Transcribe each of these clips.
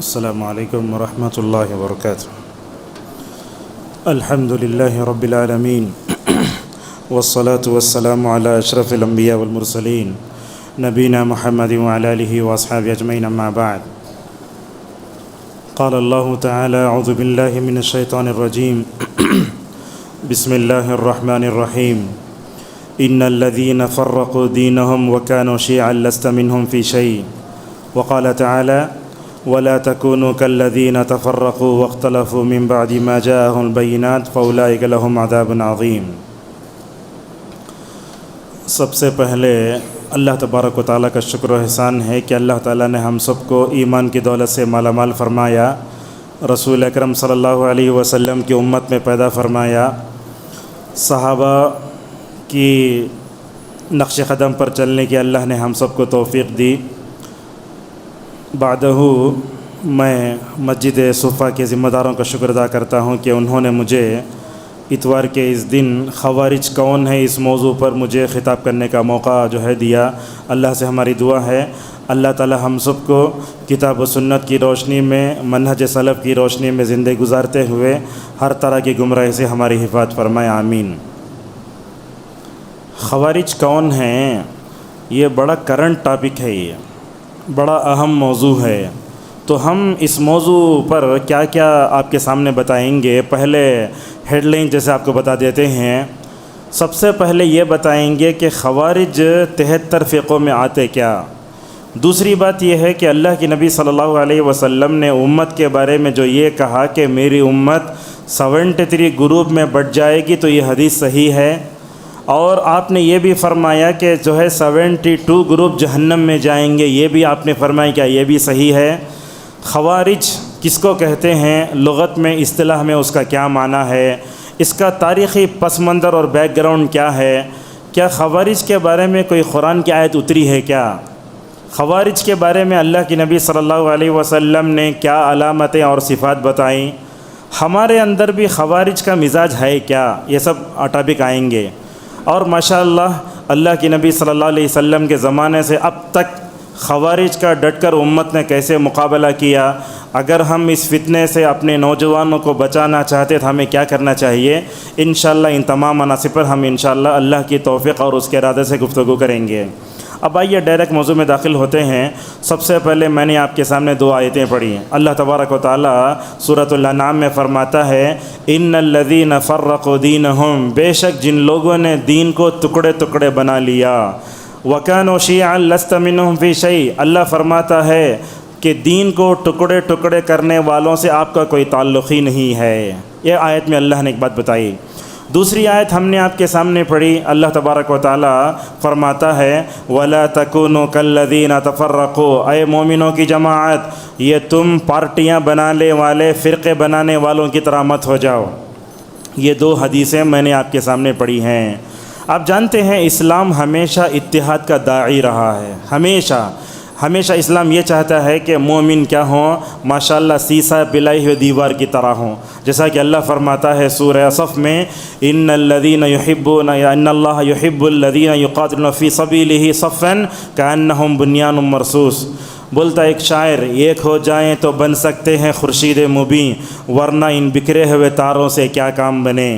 السلام علیکم ورحمۃ اللہ وبرکاتہ۔ الحمد للہ رب العالمین والصلاة والسلام علی اشرف الانبیاء والمرسلین نبینا محمد وعلی آلہ واصحابہ اجمعین، اما بعد۔ قال اللہ تعالی اعوذ باللہ من الشیطان الرجیم بسم اللہ الرحمن الرحیم ان الذین فرقوا دینہم وکانوا شیعا لست منہم فی شیء، وقال تعالی ولا تكونوا كالذين تفرقوا واختلفوا من بعد ما جاءهم البينات فأولئك لهم عذاب عظيم۔ سب سے پہلے اللہ تبارک و تعالیٰ کا شکر و احسان ہے کہ اللہ تعالیٰ نے ہم سب کو ایمان کی دولت سے مالا مال فرمایا، رسول اکرم صلی اللہ علیہ وسلم کی امت میں پیدا فرمایا، صحابہ کی نقش قدم پر چلنے کی اللہ نے ہم سب کو توفیق دی۔ بعدہ میں مسجد صفا کے ذمہ داروں کا شکر ادا کرتا ہوں کہ انہوں نے مجھے اتوار کے اس دن خوارج کون ہے اس موضوع پر مجھے خطاب کرنے کا موقع جو ہے دیا۔ اللہ سے ہماری دعا ہے اللہ تعالی ہم سب کو کتاب و سنت کی روشنی میں، منہج سلف کی روشنی میں زندگی گزارتے ہوئے ہر طرح کی گمراہی سے ہماری حفاظت فرمائے، آمین۔ خوارج کون ہیں؟ یہ بڑا کرنٹ ٹاپک ہے، یہ بڑا اہم موضوع ہے، تو ہم اس موضوع پر کیا کیا آپ کے سامنے بتائیں گے۔ پہلے ہیڈ لائن جیسے آپ کو بتا دیتے ہیں۔ سب سے پہلے یہ بتائیں گے کہ خوارج 73 فرقوں میں آتے کیا۔ دوسری بات یہ ہے کہ اللہ کے نبی صلی اللہ علیہ وسلم نے امت کے بارے میں جو یہ کہا کہ میری امت 73 گروپ میں بٹ جائے گی، تو یہ حدیث صحیح ہے، اور آپ نے یہ بھی فرمایا کہ جو ہے 72 گروپ جہنم میں جائیں گے، یہ بھی آپ نے فرمایا، کیا یہ بھی صحیح ہے؟ خوارج کس کو کہتے ہیں، لغت میں اصطلاح میں اس کا کیا معنی ہے، اس کا تاریخی پس منظر اور بیک گراؤنڈ کیا ہے، کیا خوارج کے بارے میں کوئی قرآن کی آیت اتری ہے کیا، خوارج کے بارے میں اللہ کی نبی صلی اللہ علیہ وسلم نے کیا علامتیں اور صفات بتائیں، ہمارے اندر بھی خوارج کا مزاج ہے کیا، یہ سب ٹاپک آئیں گے۔ اور ماشاءاللہ اللہ کی نبی صلی اللہ علیہ وسلم کے زمانے سے اب تک خوارج کا ڈٹ کر امت نے کیسے مقابلہ کیا، اگر ہم اس فتنے سے اپنے نوجوانوں کو بچانا چاہتے تو ہمیں کیا کرنا چاہیے، انشاءاللہ ان تمام مناصب پر ہم انشاءاللہ اللہ کی توفیق اور اس کے ارادے سے گفتگو کریں گے۔ اب آئیے ڈائریکٹ موضوع میں داخل ہوتے ہیں۔ سب سے پہلے میں نے آپ کے سامنے 2 آیتیں پڑھی ہیں۔ اللہ تبارک و تعالیٰ سورۃ الانعام میں فرماتا ہے ان الذین فرقوا دینہم، بے شک جن لوگوں نے دین کو ٹکڑے ٹکڑے بنا لیا، وکانوا شیعا لست منہم فی شیء، اللہ فرماتا ہے کہ دین کو ٹکڑے ٹکڑے کرنے والوں سے آپ کا کوئی تعلق ہی نہیں ہے۔ یہ آیت میں اللہ نے ایک بات بتائی۔ دوسری آیت ہم نے آپ کے سامنے پڑھی، اللہ تبارک و تعالیٰ فرماتا ہے وَلَا تَكُونُوا كَالَّذِينَ تَفَرَّقُوا، اے مومنوں کی جماعت، یہ تم پارٹیاں بنانے والے، فرقے بنانے والوں کی طرح مت ہو جاؤ۔ یہ 2 حدیثیں میں نے آپ کے سامنے پڑھی ہیں۔ آپ جانتے ہیں اسلام ہمیشہ اتحاد کا داعی رہا ہے، ہمیشہ اسلام یہ چاہتا ہے کہ مومن کیا ہوں، ماشاءاللہ سیسہ پلائی ہوئے دیوار کی طرح ہوں، جیسا کہ اللہ فرماتا ہے سورہ صف میں ان الذین یحبون یا ان اللہ یحب الذین یقاتلون فی سبیلہ صفا کأنہم بنیان مرصوص۔ بولتا ایک شاعر، ایک ہو جائیں تو بن سکتے ہیں خورشید مبیں، ورنہ ان بکھرے ہوئے تاروں سے کیا کام بنے۔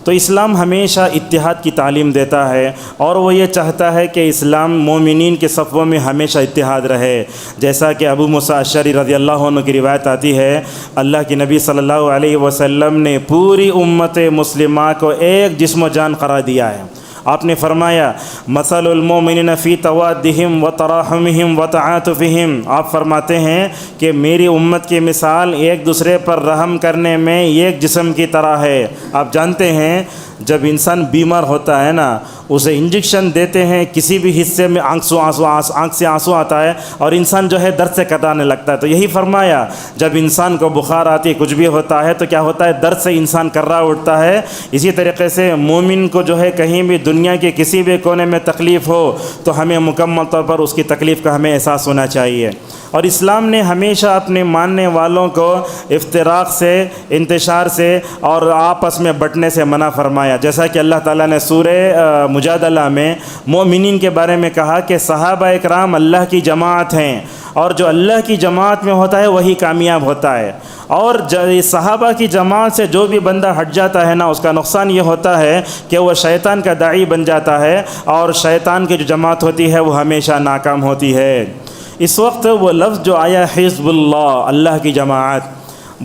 تو اسلام ہمیشہ اتحاد کی تعلیم دیتا ہے، اور وہ یہ چاہتا ہے کہ اسلام مومنین کے صفوں میں ہمیشہ اتحاد رہے، جیسا کہ ابو موسیٰ اشعری رضی اللہ عنہ کی روایت آتی ہے، اللہ کی نبی صلی اللہ علیہ وسلم نے پوری امت مسلمہ کو ایک جسم و جان قرار دیا ہے۔ آپ نے فرمایا مثل المؤمنین فی توادہم وتراحمہم وتعاطفہم، آپ فرماتے ہیں کہ میری امت کی مثال ایک دوسرے پر رحم کرنے میں ایک جسم کی طرح ہے۔ آپ جانتے ہیں جب انسان بیمار ہوتا ہے نا، اسے انجیکشن دیتے ہیں، کسی بھی حصے میں آنکھ سے آنسو آتا ہے اور انسان جو ہے درد سے کترانے لگتا ہے۔ تو یہی فرمایا جب انسان کو بخار آتی، کچھ بھی ہوتا ہے تو کیا ہوتا ہے، درد سے انسان کرا اٹھتا ہے۔ اسی طریقے سے مومن کو جو ہے کہیں بھی دنیا کے کسی بھی کونے میں تکلیف ہو تو ہمیں مکمل طور پر اس کی تکلیف کا ہمیں احساس ہونا چاہیے۔ اور اسلام نے ہمیشہ اپنے ماننے والوں کو افتراق سے، انتشار سے اور آپس میں بٹنے سے منع فرمایا، جیسا کہ اللہ تعالیٰ نے سورہ مجادلہ میں مومنین کے بارے میں کہا کہ صحابہ اکرام اللہ کی جماعت ہیں، اور جو اللہ کی جماعت میں ہوتا ہے وہی کامیاب ہوتا ہے۔ اور صحابہ کی جماعت سے جو بھی بندہ ہٹ جاتا ہے نا، اس کا نقصان یہ ہوتا ہے کہ وہ شیطان کا داعی بن جاتا ہے، اور شیطان کی جو جماعت ہوتی ہے وہ ہمیشہ ناکام ہوتی ہے۔ اس وقت وہ لفظ جو آیا حزب اللہ، اللہ کی جماعت،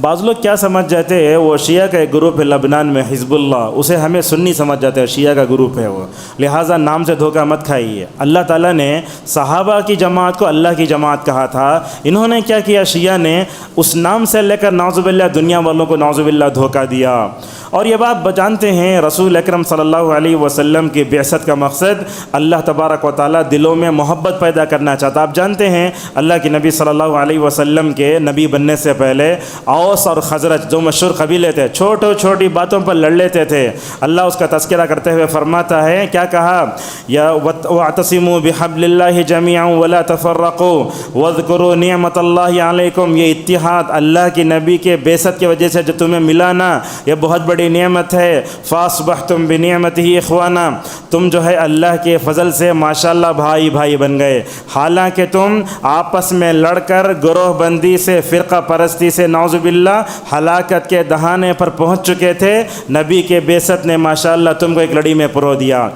بعض لوگ کیا سمجھ جاتے ہیں وہ شیعہ کا ایک گروپ ہے لبنان میں حزب اللہ، اسے ہمیں سنی سمجھ جاتے ہیں، شیعہ کا گروپ ہے وہ، لہٰذا نام سے دھوکہ مت کھائیے۔ اللہ تعالیٰ نے صحابہ کی جماعت کو اللہ کی جماعت کہا تھا، انہوں نے کیا کیا، شیعہ نے اس نام سے لے کر نعوذ باللہ دنیا والوں کو نعوذ باللہ دھوکہ دیا۔ اور یہ بات جانتے ہیں رسول اکرم صلی اللہ علیہ وسلم کی بعثت کا مقصد اللہ تبارک و تعالیٰ دلوں میں محبت پیدا کرنا چاہتا۔ آپ جانتے ہیں اللہ کے نبی صلی اللہ علیہ وسلم کے نبی بننے سے پہلے اوس اور خزرج جو مشہور قبیلے تھے، چھوٹی باتوں پر لڑ لیتے تھے۔ اللہ اس کا تذکرہ کرتے ہوئے فرماتا ہے، کیا کہا، یا واعتصموا بحبل اللہ جمیعا ولا تفرقوا واذکروا نعمت اللہ علیکم، یہ اتحاد اللہ کے نبی کے بعثت کی وجہ سے جو تمہیں ملا نا، یہ بہت بڑی نعمت ہے۔ فاصبحتم بنعمتہ اخوانا، تم جو ہے اللہ کے فضل سے ماشاءاللہ بھائی بن گئے، حالانکہ تم آپس میں لڑ کر گروہ بندی سے، فرقہ پرستی سے نعوذ باللہ ہلاکت کے دہانے پر پہنچ چکے تھے، نبی کے بعثت نے ماشاءاللہ تم کو ایک لڑی میں پرو دیا۔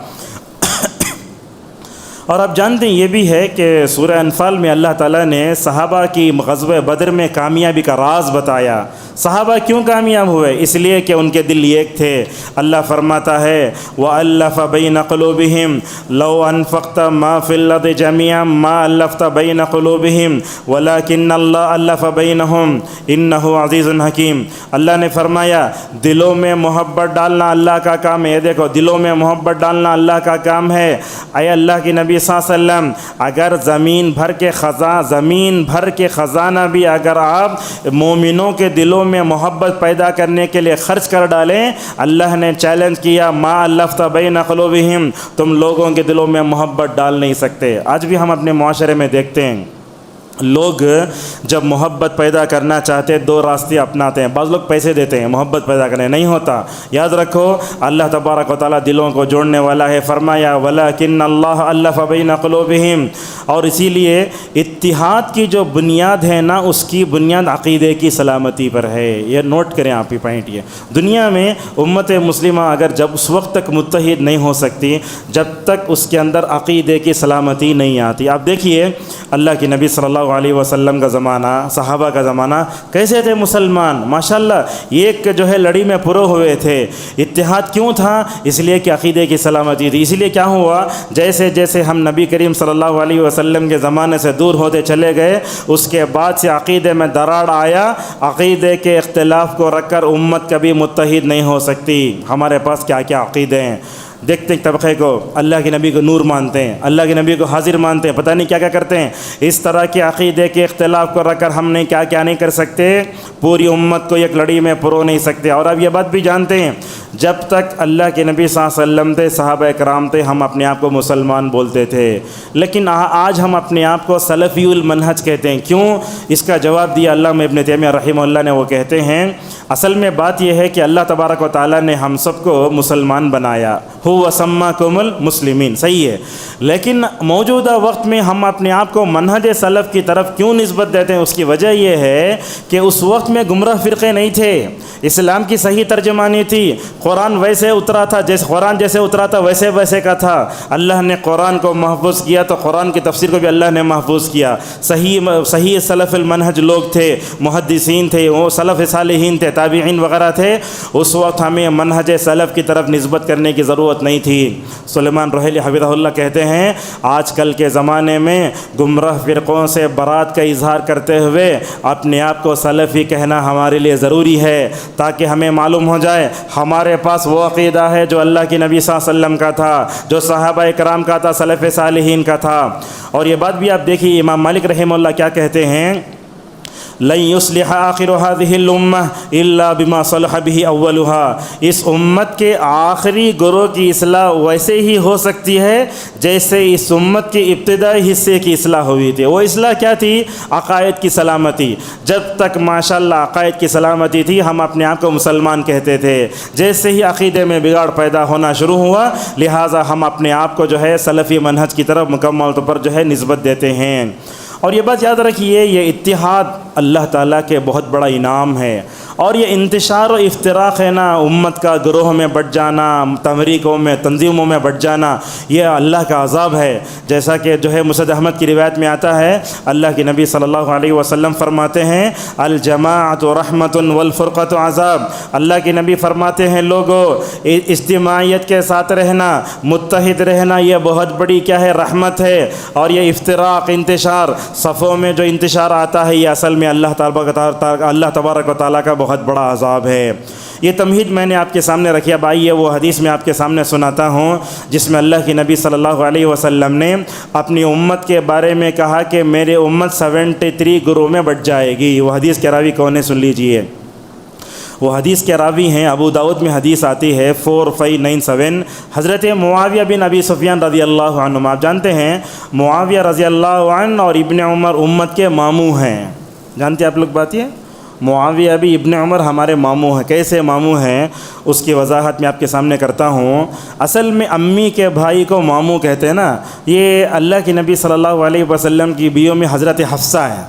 اور آپ جانتے ہیں یہ بھی ہے کہ سورہ انفال میں اللہ تعالیٰ نے صحابہ کی غزوہ بدر میں کامیابی کا راز بتایا۔ صحابہ کیوں کامیاب ہوئے؟ اس لیے کہ ان کے دل ایک تھے۔ اللہ فرماتا ہے وَأَلَّفَ بَيْنَ قُلُوبِهِمْ لَوْ أَنفَقْتَ مَا فِي الْأَرْضِ جَمِيعًا مَا أَلَّفْتَ بَيْنَ قُلُوبِهِمْ وَلَكِنَّ اللَّهَ أَلَّفَ بَيْنَهُمْ إِنَّهُ عَزِيزٌ حَكِيمٌ۔ اللہ نے فرمایا دلوں میں محبت ڈالنا اللہ کا کام ہے۔ دیکھو دلوں میں محبت ڈالنا اللہ کا کام ہے۔ اے اللہ کے نبی صلی اللہ علیہ وسلم، اگر زمین بھر کے خزانہ بھی اگر آپ مومنوں کے دلوں میں محبت پیدا کرنے کے لیے خرچ کر ڈالیں، اللہ نے چیلنج کیا ما الفت بین قلوبہم، تم لوگوں کے دلوں میں محبت ڈال نہیں سکتے۔ آج بھی ہم اپنے معاشرے میں دیکھتے ہیں لوگ جب محبت پیدا کرنا چاہتے دو راستے اپناتے ہیں۔ بعض لوگ پیسے دیتے ہیں محبت پیدا کرنے، نہیں ہوتا۔ یاد رکھو اللہ تبارک و تعالیٰ دلوں کو جوڑنے والا ہے۔ فرمایا وَلَكِنَّ اللَّهَ أَلَّفَ بَيْنَ قُلُوبِهِمْ، اور اسی لیے اتحاد کی جو بنیاد ہے نا، اس کی بنیاد عقیدے کی سلامتی پر ہے۔ یہ نوٹ کریں آپ یہ پوائنٹ۔ یہ دنیا میں امت مسلمہ اگر جب اس وقت تک متحد نہیں ہو سکتی جب تک اس کے اندر عقیدے کی سلامتی نہیں آتی۔ آپ دیکھیے اللہ کے نبی صلی اللہ علیہ وسلم کا زمانہ، صحابہ کا زمانہ، کیسے تھے مسلمان، ماشاءاللہ ایک جو ہے لڑی میں پرو ہوئے تھے۔ اتحاد کیوں تھا؟ اس لیے کہ عقیدے کی سلامتی تھی۔ اسی لیے کیا ہوا، جیسے جیسے ہم نبی کریم صلی اللہ علیہ وسلم کے زمانے سے دور ہوتے چلے گئے، اس کے بعد سے عقیدے میں دراڑ آیا۔ عقیدے کے اختلاف کو رکھ کر امت کبھی متحد نہیں ہو سکتی۔ ہمارے پاس کیا کیا عقیدے ہیں، دیکھتے ہیں طبقے کو اللہ کے نبی کو نور مانتے ہیں، اللہ کے نبی کو حاضر مانتے ہیں، پتہ نہیں کیا کیا کرتے ہیں۔ اس طرح کے عقیدے کے اختلاف کو رکھ کر ہم نے کیا کیا نہیں کر سکتے، پوری امت کو ایک لڑی میں پرو نہیں سکتے۔ اور اب یہ بات بھی جانتے ہیں جب تک اللہ کے نبی صلی اللہ علیہ وسلم تھے، صحابہ کرام تھے، ہم اپنے آپ کو مسلمان بولتے تھے، لیکن آج ہم اپنے آپ کو سلفی المنہج کہتے ہیں۔ کیوں؟ اس کا جواب دیا علامہ ابن تیمیہ رحمہ اللہ نے۔ وہ کہتے ہیں اصل میں بات یہ ہے کہ اللہ تبارک و تعالیٰ نے ہم سب کو مسلمان بنایا، هو سماکم المسلمین، صحیح ہے، لیکن موجودہ وقت میں ہم اپنے آپ کو منہج سلف کی طرف کیوں نسبت دیتے ہیں؟ اس کی وجہ یہ ہے کہ اس وقت میں گمراہ فرقے نہیں تھے، اسلام کی صحیح ترجمانی تھی، قرآن ویسے اترا تھا، قرآن جیسے اترا تھا ویسے کا تھا۔ اللہ نے قرآن کو محفوظ کیا تو قرآن کی تفسیر کو بھی اللہ نے محفوظ کیا۔ صحیح سلف المنہج لوگ تھے، محدثین تھے، وہ سلف صالحین تھے، تابعین وغیرہ تھے۔ اس وقت ہمیں منہج سلف کی طرف نسبت کرنے کی ضرورت نہیں تھی۔ سلیمان رحیلی حفظہ اللہ کہتے ہیں آج کل کے زمانے میں گمراہ فرقوں سے برات کا اظہار کرتے ہوئے اپنے آپ کو سلفی کہنا ہمارے لیے ضروری ہے، تاکہ ہمیں معلوم ہو جائے ہمارے پاس وہ عقیدہ ہے جو اللہ کے نبی صلی اللہ علیہ وسلم کا تھا، جو صحابہ کرام کا تھا، سلف صالحین کا تھا۔ اور یہ بات بھی آپ دیکھیے امام مالک رحمہ اللہ کیا کہتے ہیں، لن يصلح آخر هذه الامة الا بما صلح به اولها، اس امت کے آخری گروہ کی اصلاح ویسے ہی ہو سکتی ہے جیسے اس امت کے ابتدائی حصے کی اصلاح ہوئی تھی۔ وہ اصلاح کیا تھی؟ عقائد کی سلامتی۔ جب تک ماشاءاللہ عقائد کی سلامتی تھی ہم اپنے آپ کو مسلمان کہتے تھے، جیسے ہی عقیدے میں بگاڑ پیدا ہونا شروع ہوا لہٰذا ہم اپنے آپ کو جو ہے سلفی منہج کی طرف مکمل طور پر جو ہے نسبت دیتے ہیں۔ اور یہ بات یاد رکھیے، یہ اتحاد اللہ تعالیٰ کے بہت بڑا انعام ہے، اور یہ انتشار و افتراق ہے نا، امت کا گروہ میں بٹ جانا، تحریکوں میں، تنظیموں میں بٹ جانا، یہ اللہ کا عذاب ہے۔ جیسا کہ جو ہے مسند احمد کی روایت میں آتا ہے، اللہ کے نبی صلی اللہ علیہ وسلم فرماتے ہیں الجماعۃ رحمۃ والفرقۃ عذاب۔ اللہ کے نبی فرماتے ہیں لوگوں، اجتماعیت کے ساتھ رہنا، متحد رہنا، یہ بہت بڑی کیا ہے، رحمت ہے، اور یہ افتراق، انتشار، صفوں میں جو انتشار آتا ہے، یہ اصل میں اللہ تبارک و تعالیٰ کا بہت بڑا عذاب ہے۔ یہ تمہید میں نے آپ کے سامنے رکھی۔ اب آئیے وہ حدیث میں آپ کے سامنے سناتا ہوں جس میں اللہ کے نبی صلی اللہ علیہ وسلم نے اپنی امت کے بارے میں کہا کہ میرے امت 73 گروہ میں بٹ جائے گی۔ وہ حدیث کے راوی کون ہے، سن لیجئے۔ وہ حدیث کے راوی ہیں، ابو داؤد میں حدیث آتی ہے 4597، حضرت معاویہ بن ابی سفیان رضی اللہ عنہ۔ آپ جانتے ہیں معاویہ رضی اللہ عنہ اور ابن عمر امت کے ماموں ہیں، جانتے ہیں آپ لوگ بات یہ؟ معاویہ بھی ابن عمر ہمارے ماموں ہیں۔ کیسے ماموں ہیں اس کی وضاحت میں آپ کے سامنے کرتا ہوں۔ اصل میں امی کے بھائی کو ماموں کہتے ہیں نا، یہ اللہ کے نبی صلی اللہ علیہ وسلم کی بیوی میں حضرت حفصہ ہے۔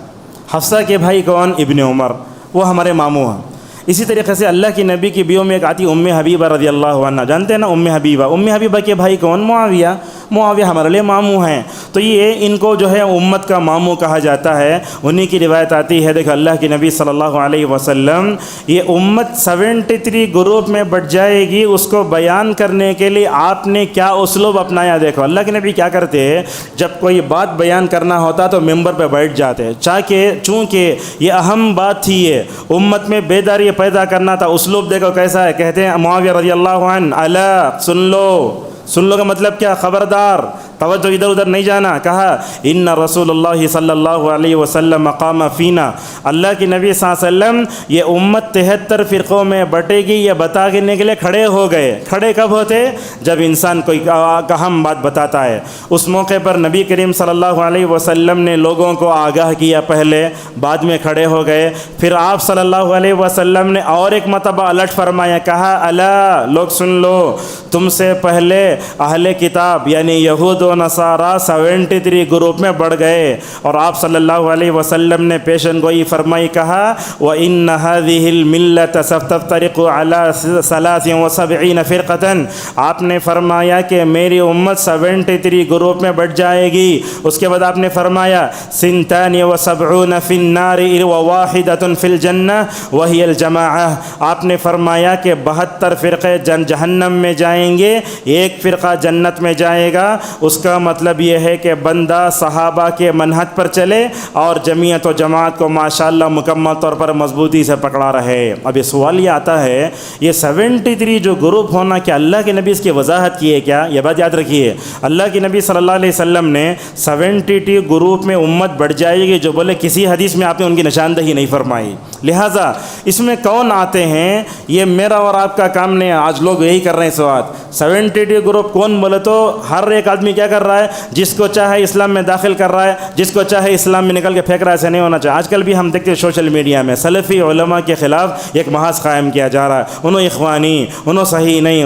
حفصہ کے بھائی کون؟ ابن عمر، وہ ہمارے ماموں ہیں۔ اسی طریقے سے اللہ کی نبی کی بیوی میں ایک آتی ام حبیبہ رضی اللہ عنہ، جانتے ہیں نا ام حبیبہ؟ ام حبیبہ کے بھائی کون؟ معاویہ۔ معاویہ ہمارے لیے ماموں ہیں، تو یہ ان کو جو ہے امت کا ماموں کہا جاتا ہے۔ انہی کی روایت آتی ہے، دیکھو اللہ کے نبی صلی اللہ علیہ وسلم، یہ امت 73 گروپ میں بٹ جائے گی، اس کو بیان کرنے کے لیے آپ نے کیا اسلوب اپنایا۔ دیکھو اللہ کے نبی کیا کرتے ہیں، جب کوئی بات بیان کرنا ہوتا تو ممبر پہ بیٹھ جاتے، چونکہ یہ اہم بات تھی، یہ امت میں بیداری پیدا کرنا تھا۔ اسلوب دیکھو کیسا ہے، کہتے ہیں معاویہ رضی اللہ عنہ، الا سن لو کا مطلب کیا، خبردار، توجہ ادھر ادھر نہیں جانا۔ کہا ان رسول اللہ صلی اللہ علیہ وسلم مقام فینا، اللہ کے نبی صلی اللہ علیہ وسلم یہ امت 73 فرقوں میں بٹے گی یہ بتانے کے لیے کھڑے ہو گئے۔ کھڑے کب ہوتے؟ جب انسان کوئی اہم بات بتاتا ہے۔ اس موقع پر نبی کریم صلی اللہ علیہ وسلم نے لوگوں کو آگاہ کیا پہلے، بعد میں کھڑے ہو گئے۔ پھر آپ صلی اللہ علیہ وسلم نے اور ایک مرتبہ الٹ فرمایا، کہا الا لوگ سن لو، تم سے پہلے اہل کتاب یعنی یہود و نصارہ 73 گروپ میں بڑھ گئے، اور آپ صلی اللہ علیہ وسلم نے پیشن گوئی فرمائی، کہا وَإِنَّ هَذِهِ الْمِلَّةَ سَتَفْتَرِقُ عَلَى 73 فِرْقَةً، آپ نے فرمایا کہ میری امت 73 گروپ میں بٹ جائے گی۔ اس کے بعد آپ نے فرمایا 72 فی النار وواحدۃ فی الجنہ وہی الجماعہ، آپ نے فرمایا کہ 72 فرقے جہنم میں جائیں گے، ایک فرقہ جنت میں جائے گا۔ اس کا مطلب یہ ہے کہ بندہ صحابہ کے منہج پر چلے اور جمعیت و جماعت کو ماشاءاللہ مکمل طور پر مضبوطی سے پکڑا رہے۔ اب یہ سوال یہ آتا ہے، یہ 73 جو گروپ ہونا، کیا اللہ کے نبی اس کی وضاحت کی ہے کیا؟ یہ بات یاد رکھیے، اللہ کے نبی صلی اللہ علیہ وسلم نے 72 گروپ میں امت بڑھ جائے گی جو بولے، کسی حدیث میں آپ نے ان کی نشاندہی نہیں فرمائی۔ لہٰذا اس میں کون آتے ہیں، یہ میرا اور آپ کا کام نہیں ہے۔ آج لوگ یہی کر رہے ہیں سوال، 72 گروپ کون بولے تو ہر ایک آدمی کیا کر رہا ہے، جس کو چاہے اسلام میں داخل کر رہا ہے، جس کو چاہے اسلام میں نکل کے پھینک رہا ہے۔ ایسا نہیں ہونا چاہیے۔ آج کل بھی ہم دیکھتے ہیں سوشل میڈیا میں سلفی علماء کے خلاف ایک محاذ قائم کیا جا رہا ہے، انہوں اخوانی، انہوں صحیح نہیں،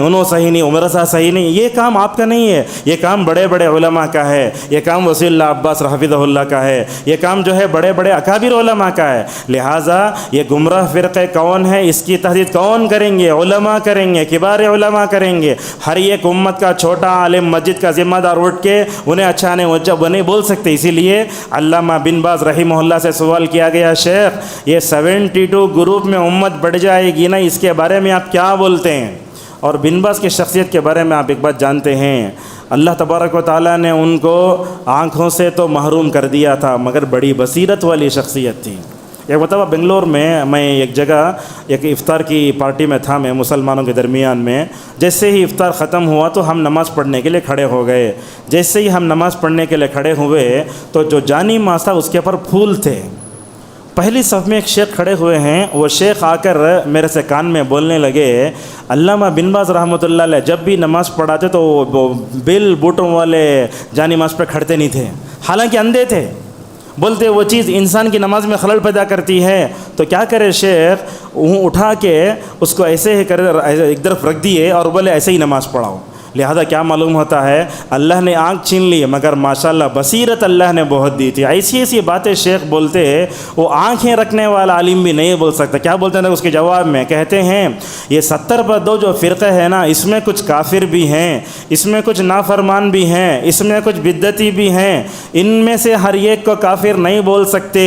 عمر صاحب صحیح نہیں۔ یہ کام آپ کا نہیں ہے، یہ کام بڑے بڑے علماء کا ہے، یہ کام وسیع اللہ عباس حفظہ اللہ کا ہے، یہ کام جو ہے بڑے بڑے اکابر علماء کا ہے۔ لہٰذا یہ گمراہ فرقے کون ہے، اس کی تحدید کون کریں گے؟ علماء کریں گے، کبار علماء کریں گے۔ ہر ایک امت کا چھوٹا عالم مسجد کا ذمہ دار اٹھ کے انہیں اچھا نہیں بول سکتے۔ اسی لیے علامہ بن باز رحمہ اللہ سے سوال کیا گیا، شیخ یہ 72 گروپ میں امت بڑھ جائے گی نا، اس کے بارے میں آپ کیا بولتے ہیں؟ اور بن باز کی شخصیت کے بارے میں آپ ایک بات جانتے ہیں، اللہ تبارک و تعالیٰ نے ان کو آنکھوں سے تو محروم کر دیا تھا، مگر بڑی بصیرت والی شخصیت تھی۔ ایک مرتبہ بنگلور میں ایک جگہ ایک افطار کی پارٹی میں تھا، میں مسلمانوں کے درمیان میں۔ جیسے ہی افطار ختم ہوا تو ہم نماز پڑھنے کے لیے کھڑے ہو گئے۔ جیسے ہی ہم نماز پڑھنے کے لیے کھڑے ہوئے تو جو جانی ماس تھا اس کے اوپر پھول تھے۔ پہلی صف میں ایک شیخ کھڑے ہوئے ہیں، وہ شیخ آ کر میرے سے کان میں بولنے لگے، علامہ بن باز رحمۃ اللہ علیہ جب بھی نماز پڑھاتے تو وہ بیل بوٹوں والے جانی ماس پہ کھڑتے نہیں تھے، حالانکہ اندھے تھے۔ بولتے وہ چیز انسان کی نماز میں خلل پیدا کرتی ہے، تو کیا کرے شیخ، اٹھا کے اس کو ایسے ہی کر ایک طرف رکھ دیے اور بولے ایسے ہی نماز پڑھاؤ۔ لہذا کیا معلوم ہوتا ہے، اللہ نے آنکھ چھین لی مگر ماشاءاللہ بصیرت اللہ نے بہت دی تھی۔ ایسی ایسی باتیں شیخ بولتے ہیں، وہ آنکھیں رکھنے والا عالم بھی نہیں بول سکتا۔ کیا بولتے ہیں اس کے جواب میں؟ کہتے ہیں یہ 70/2 جو فرقے ہیں نا، اس میں کچھ کافر بھی ہیں، اس میں کچھ نافرمان بھی ہیں، اس میں کچھ بدعتی بھی ہیں، ان میں سے ہر ایک کو کافر نہیں بول سکتے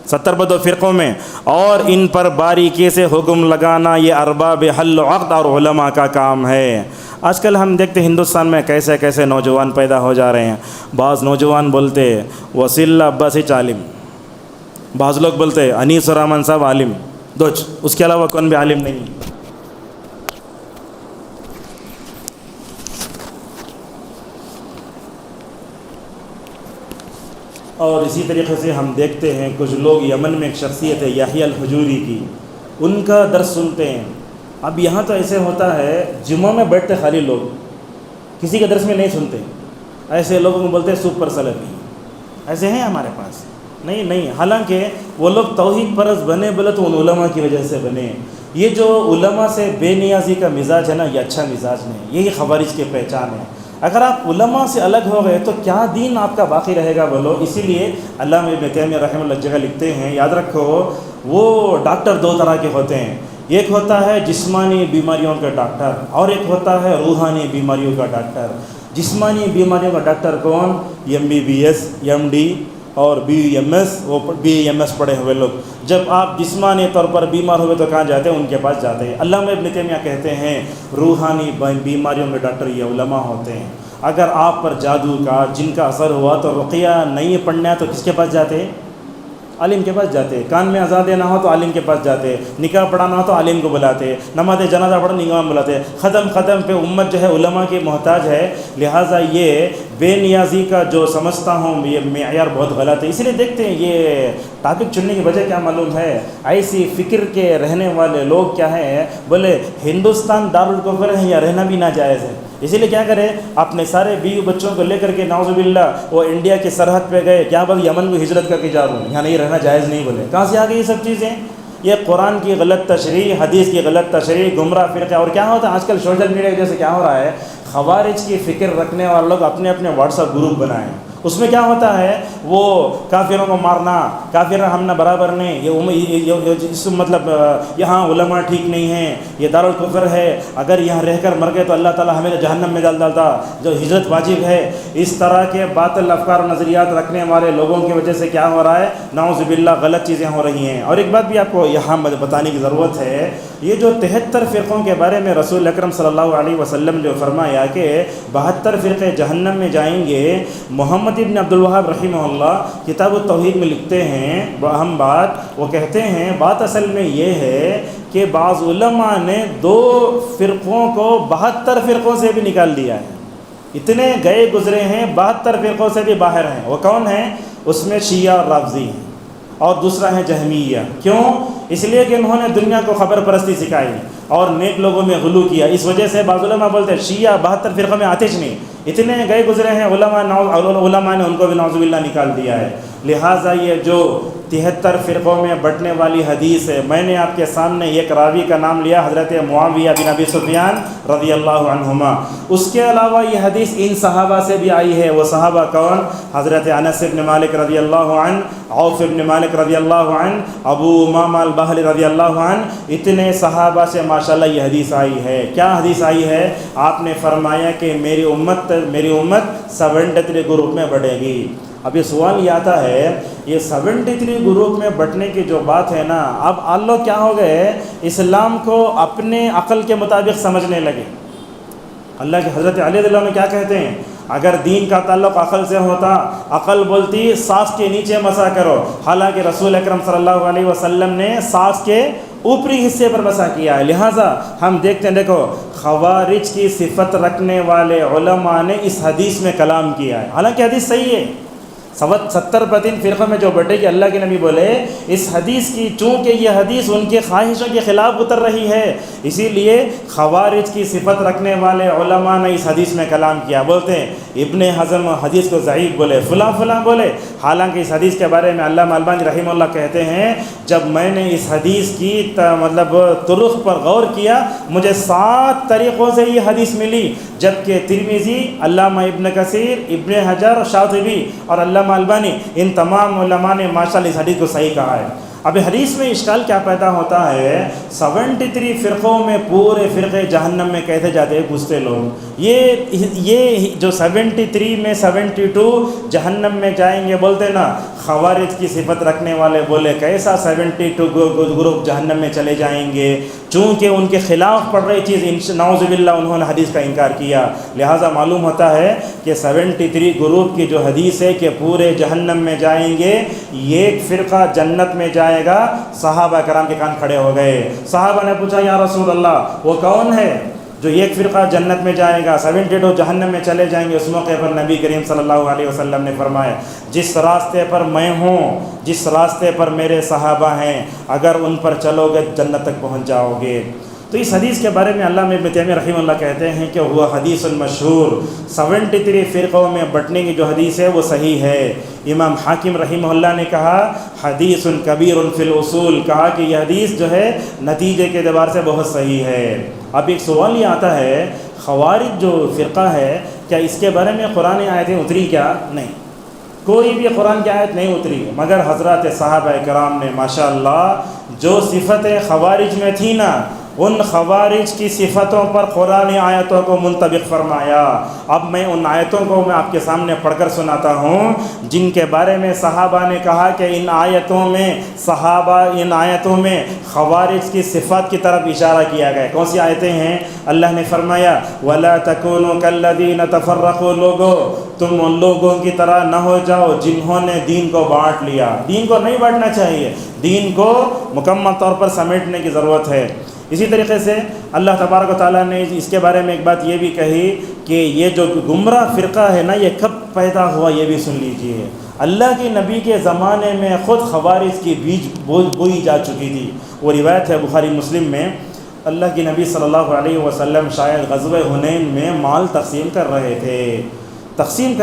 70/2 فرقوں میں، اور ان پر باریکی سے حکم لگانا یہ ارباب حل و عقد اور علماء کا کام ہے۔ آج کل ہم دیکھتے ہیں ہندوستان میں کیسے کیسے نوجوان پیدا ہو جا رہے ہیں۔ بعض نوجوان بولتے وسیل اللہ عباسی عالم، بعض لوگ بولتے انیس الرحمن صاحب عالم، دوچ اس کے علاوہ کون بھی عالم نہیں۔ اور اسی طریقے سے ہم دیکھتے ہیں کچھ لوگ، یمن میں ایک شخصیت ہے یحییٰ الحجوری کی، ان کا درس سنتے ہیں۔ اب یہاں تو ایسے ہوتا ہے جمعہ میں بیٹھتے خالی لوگ، کسی کے درس میں نہیں سنتے، ایسے لوگوں کو بولتے ہیں سپر سلفی، ایسے ہیں ہمارے پاس۔ نہیں، حالانکہ وہ لوگ توحید پرست بنے بولے تو ان علماء کی وجہ سے بنے۔ یہ جو علماء سے بے نیازی کا مزاج ہے نا، یہ اچھا مزاج نہیں، یہی خوارج کی پہچان ہے۔ اگر آپ علماء سے الگ ہو گئے تو کیا دین آپ کا باقی رہے گا بولو؟ اسی لیے علامہ ابن تیمیہ رحمہ اللہ جگہ لکھتے ہیں، یاد رکھو وہ ڈاکٹر دو طرح کے ہوتے ہیں، ایک ہوتا ہے جسمانی بیماریوں کا ڈاکٹر اور ایک ہوتا ہے روحانی بیماریوں کا ڈاکٹر۔ جسمانی بیماریوں کا ڈاکٹر کون؟ MBBS MD اور BMS، وہ BMS پڑھے ہوئے لوگ۔ جب آپ جسمانی طور پر بیمار ہوئے تو کہاں جاتے ہیں؟ ان کے پاس جاتے ہیں۔ علامہ ابن تیمیہ کہتے ہیں روحانی بیماریوں کے ڈاکٹر یہ علماء ہوتے ہیں۔ اگر آپ پر جادو کا جن کا اثر ہوا تو رقیہ نہیں پڑھنا ہے تو کس کے پاس جاتے ہیں؟ عالم کے پاس جاتے۔ کان میں اذان دینا ہو تو عالم کے پاس جاتے، نکاح پڑھانا ہو تو عالم کو بلاتے، نماز جنازہ پڑھنا امام بلاتے۔ ختم پہ امت جو ہے علماء کی محتاج ہے۔ لہٰذا یہ بے نیازی کا جو سمجھتا ہوں یہ معیار بہت غلط ہے۔ اس لیے دیکھتے ہیں یہ ٹاپک چننے کی وجہ کیا معلوم ہے؟ ایسی فکر کے رہنے والے لوگ کیا ہیں، بولے ہندوستان دارالکفر ہے یا رہنا بھی ناجائز ہے۔ اسی لیے کیا کرے، اپنے سارے بیوی بچوں کو لے کر کے نعوذ باللہ وہ انڈیا کی سرحد پہ گئے، کیا بول یمن کو ہجرت کر کے جا رہا ہوں، یہاں نہیں رہنا جائز نہیں بولے۔ کہاں سے آ گئی یہ سب چیزیں؟ یہ قرآن کی غلط تشریح، حدیث کی غلط تشریح، گمراہ فرقے۔ اور کیا ہوتا ہے آج کل سوشل میڈیا کی وجہ سے کیا ہو رہا ہے، خوارج کی فکر رکھنے والے لوگ اپنے اپنے واٹس ایپ گروپ بنائیں، اس میں کیا ہوتا ہے وہ کافروں کو مارنا، کافر ہم نہ برابر نہیں، یہ مطلب یہاں علماء ٹھیک نہیں ہیں، یہ دارالکفر ہے، اگر یہاں رہ کر مر گئے تو اللہ تعالیٰ ہمیں جہنم میں ڈال ڈالتا، جو ہجرت واجب ہے۔ اس طرح کے باطل افکار و نظریات رکھنے والے لوگوں کی وجہ سے کیا ہو رہا ہے، نعوذ باللہ غلط چیزیں ہو رہی ہیں۔ اور ایک بات بھی آپ کو یہاں بتانے کی ضرورت ہے، یہ جو 73 فرقوں کے بارے میں رسول اکرم صلی اللہ علیہ وسلم جو فرمایا کہ 72 فرقے جہنم میں جائیں گے، محمد ابن عبد الوہاب رحمہ اللہ کتاب التوحید میں لکھتے ہیں اہم بات، وہ کہتے ہیں بات اصل میں یہ ہے کہ بعض علماء نے 2 فرقوں کو 72 فرقوں سے بھی نکال دیا ہے، اتنے گئے گزرے ہیں، 72 فرقوں سے بھی باہر ہیں۔ وہ کون ہیں؟ اس میں شیعہ اور رافضی ہیں، اور دوسرا ہے جہمیہ۔ کیوں؟ اس لیے کہ انہوں نے دنیا کو خبر پرستی سکھائی اور نیک لوگوں میں غلو کیا۔ اس وجہ سے بعض علماء بولتے ہیں شیعہ 72 فرقوں میں آتش نہیں، اتنے گئے گزرے ہیں علماء نے ان کو بھی نعوذ باللہ نکال دیا ہے۔ لہٰذا یہ جو 73 فرقوں میں بٹنے والی حدیث ہے، میں نے آپ کے سامنے ایک راوی کا نام لیا، حضرت معاویہ بن ابی سفیان رضی اللہ عنہما۔ اس کے علاوہ یہ حدیث ان صحابہ سے بھی آئی ہے۔ وہ صحابہ کون؟ حضرت انس بن مالک رضی اللہ عنہ، عوف بن مالک رضی اللہ عنہ، ابو امامہ الباہلی رضی اللہ عنہ، اتنے صحابہ سے ماشاءاللہ یہ حدیث آئی ہے۔ کیا حدیث آئی ہے؟ آپ نے فرمایا کہ میری امت 73 گروپ میں بٹے گی۔ اب یہ سوال یہ آتا ہے، یہ 73 گروپ میں بٹنے کی جو بات ہے نا، اب آپ لوگ کیا ہو گئے، اسلام کو اپنے عقل کے مطابق سمجھنے لگے۔ اللہ کے حضرت علی رضی اللہ عنہ کیا کہتے ہیں، اگر دین کا تعلق عقل سے ہوتا، عقل بولتی سانس کے نیچے مسا کرو، حالانکہ رسول اکرم صلی اللہ علیہ وسلم نے سانس کے اوپری حصے پر مسا کیا ہے۔ لہٰذا ہم دیکھتے ہیں، دیکھو خوارج کی صفت رکھنے والے علماء نے اس حدیث میں کلام کیا ہے، حالانکہ حدیث صحیح ہے، 70% فرقوں میں جو بٹے کہ اللہ کے نبی بولے اس حدیث کی، چونکہ یہ حدیث ان کے خواہشوں کے خلاف اتر رہی ہے، اسی لیے خوارج کی صفت رکھنے والے علماء نے اس حدیث میں کلام کیا. بولتے ہیں ابن حزم حدیث کو ضعیف بولے، فلاں فلاں بولے. حالانکہ اس حدیث کے بارے میں علامہ البانی رحمہ اللہ کہتے ہیں جب میں نے اس حدیث کی مطلب طرق پر غور کیا، مجھے 7 طریقوں سے یہ حدیث ملی، جبکہ ترمذی، علامہ ابن کثیر، ابن حجر، شاطبی اور علامہ البانی ان تمام علماء نے ماشاءاللہ اس حدیث کو صحیح کہا ہے. اب حدیث میں اشکال کیا پیدا ہوتا ہے، 73 فرقوں میں پورے فرقے جہنم میں کیسے جاتے ہیں گھستے لوگ؟ یہ جو 73 میں 72 جہنم میں جائیں گے بولتے نا، خوارج کی صفت رکھنے والے بولے کیسا 72 گروپ جہنم میں چلے جائیں گے؟ چونکہ ان کے خلاف پڑ رہی چیز نعوذ باللہ انہوں نے حدیث کا انکار کیا. لہٰذا معلوم ہوتا ہے کہ 73 گروپ کی جو حدیث ہے کہ پورے جہنم میں جائیں گے، ایک فرقہ جنت میں جائے گا. صحابہ کرام کے کان کھڑے ہو گئے. صحابہ نے پوچھا یا رسول اللہ وہ کون ہے جو ایک فرقہ جنت میں جائے گا، 72 جہنم میں چلے جائیں گے؟ اس موقع پر نبی کریم صلی اللہ علیہ وسلم نے فرمایا جس راستے پر میں ہوں، جس راستے پر میرے صحابہ ہیں، اگر ان پر چلو گے جنت تک پہنچ جاؤ گے. تو اس حدیث کے بارے میں علامہ ابن تیمیہ رحمہ اللہ کہتے ہیں کہ وہ حدیث مشہور، 73 فرقوں میں بٹنے کی جو حدیث ہے وہ صحیح ہے. امام حاکم رحمہ اللہ نے کہا حدیث کبیر فی الاصول، کہا کہ یہ حدیث جو ہے نتیجے کے اعتبار سے بہت صحیح ہے. اب ایک سوال یہ آتا ہے، خوارج جو فرقہ ہے کیا اس کے بارے میں قرآن آیتیں اتری کیا؟ نہیں، کوئی بھی قرآن کی آیت نہیں اتری، مگر حضرات صحابہ کرام نے ماشاءاللہ جو صفتیں خوارج میں تھی نا، ان خوارج کی صفتوں پر قرآن آیتوں کو منطبق فرمایا. اب میں ان آیتوں کو میں آپ کے سامنے پڑھ کر سناتا ہوں جن کے بارے میں صحابہ نے کہا کہ ان آیتوں میں خوارج کی صفات کی طرف اشارہ کیا گیا. کون سی آیتیں ہیں؟ اللہ نے فرمایا وَلَا تَكُونُوا كَالَّذِينَ تَفَرَّقُوا، لوگو تم ان لوگوں کی طرح نہ ہو جاؤ جنہوں نے دین کو بانٹ لیا. دین کو نہیں بانٹنا چاہیے، دین کو مکمل طور پر سمیٹنے کی ضرورت ہے. اسی طریقے سے اللہ تبارک و تعالیٰ نے اس کے بارے میں ایک بات یہ بھی کہی کہ یہ جو گمراہ فرقہ ہے نا، یہ کب پیدا ہوا یہ بھی سن لیجئے. اللہ کے نبی کے زمانے میں خود خوارج کی بیج بوئی جا چکی تھی. وہ روایت ہے بخاری مسلم میں، اللہ کے نبی صلی اللہ علیہ وسلم شاید غزوہ حنین میں مال تقسیم کر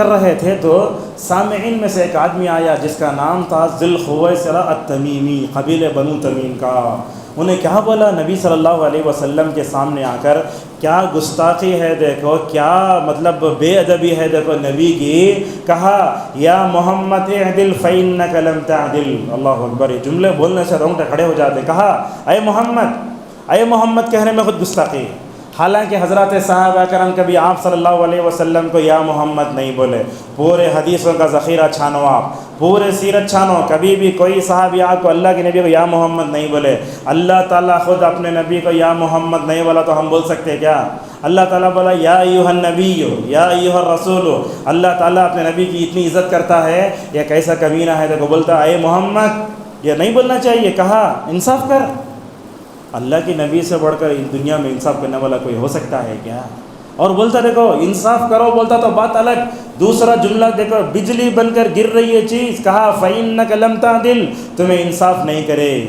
رہے تھے تو سامعین میں سے ایک آدمی آیا جس کا نام تھا ذی الخویصرہ التمیمی، قبیلہ بنو تمیم کا. انہیں کیا بولا نبی صلی اللہ علیہ وسلم کے سامنے آ کر، کیا گستاخی ہے دیکھو، کیا مطلب بے ادبی ہے دیکھو نبی کی. کہا یا محمد اعدل فإنک لم تعدل. اللہ اکبر، یہ جملے بولنے سے رونگٹے کھڑے ہو جاتے. کہا اے محمد کہنے میں خود گستاخی ہے. حالانکہ حضرات صحابہ کرام کبھی آپ صلی اللہ علیہ وسلم کو یا محمد نہیں بولے. پورے حدیثوں کا ذخیرہ چھانو، آپ پورے سیرت چھانو، کبھی بھی کوئی صحابی آپ کو اللہ کے نبی کو یا محمد نہیں بولے. اللہ تعالیٰ خود اپنے نبی کو یا محمد نہیں بولا تو ہم بول سکتے کیا؟ اللہ تعالیٰ بولا یا ایھا النبی یا ایھا الرسول. اللہ تعالیٰ اپنے نبی کی اتنی عزت کرتا ہے، یہ کیسا کمینہ ہے دیکھو بولتا اے محمد. یہ نہیں بولنا چاہیے. کہا انصاف کر. اللہ کے نبی سے بڑھ کر اس دنیا میں انصاف کرنے والا کوئی ہو سکتا ہے کیا؟ اور بولتا دیکھو انصاف کرو بولتا تو بات الگ. دوسرا جملہ دیکھو، بجلی بن کر گر رہی ہے چیز، کہا فَإِنَّكَ لَمْ تَعْدِلْ، تمہیں انصاف نہیں کرے.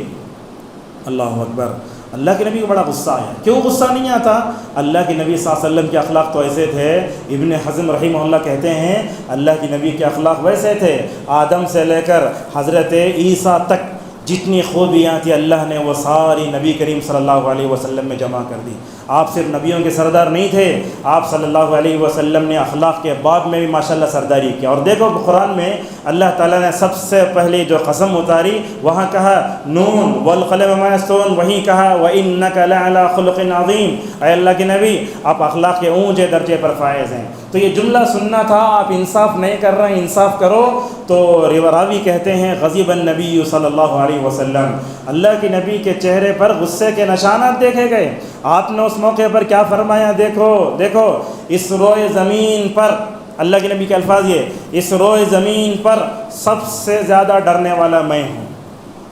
اللہ اکبر. اللہ کے نبی کو بڑا غصہ آیا. کیوں غصہ نہیں آتا؟ اللہ کے نبی صلی اللہ علیہ وسلم کے اخلاق تو ایسے تھے. ابن حزم رحمہ اللہ کہتے ہیں اللہ کے نبی کے اخلاق ویسے تھے، آدم سے لے کر حضرت عیسیٰ تک جتنی خوبیاں تھیں اللہ نے وہ ساری نبی کریم صلی اللہ علیہ وسلم میں جمع کر دی. آپ صرف نبیوں کے سردار نہیں تھے، آپ صلی اللہ علیہ وسلم نے اخلاق کے باب میں بھی ماشاءاللہ سرداری کیا. اور دیکھو قرآن میں اللہ تعالیٰ نے سب سے پہلے جو قسم اتاری وہاں کہا نون والقلم وما یسطرون، وہیں کہا وَإِنَّكَ لَعَلَىٰ خُلُقٍ عَظِيمٍ، اے اللہ کے نبی آپ اخلاق کے اونچے درجے پر فائز ہیں. تو یہ جملہ سننا تھا، آپ انصاف نہیں کر رہے ہیں، انصاف کرو. تو راوی کہتے ہیں غضب النبی صلی اللہ علیہ وسلم، اللہ کے نبی کے چہرے پر غصے کے نشانات دیکھے گئے. آپ نے اس موقع پر کیا فرمایا؟ دیکھو اس روئے زمین پر، اللہ کے نبی کے الفاظ یہ، اس روئے زمین پر سب سے زیادہ ڈرنے والا میں ہوں.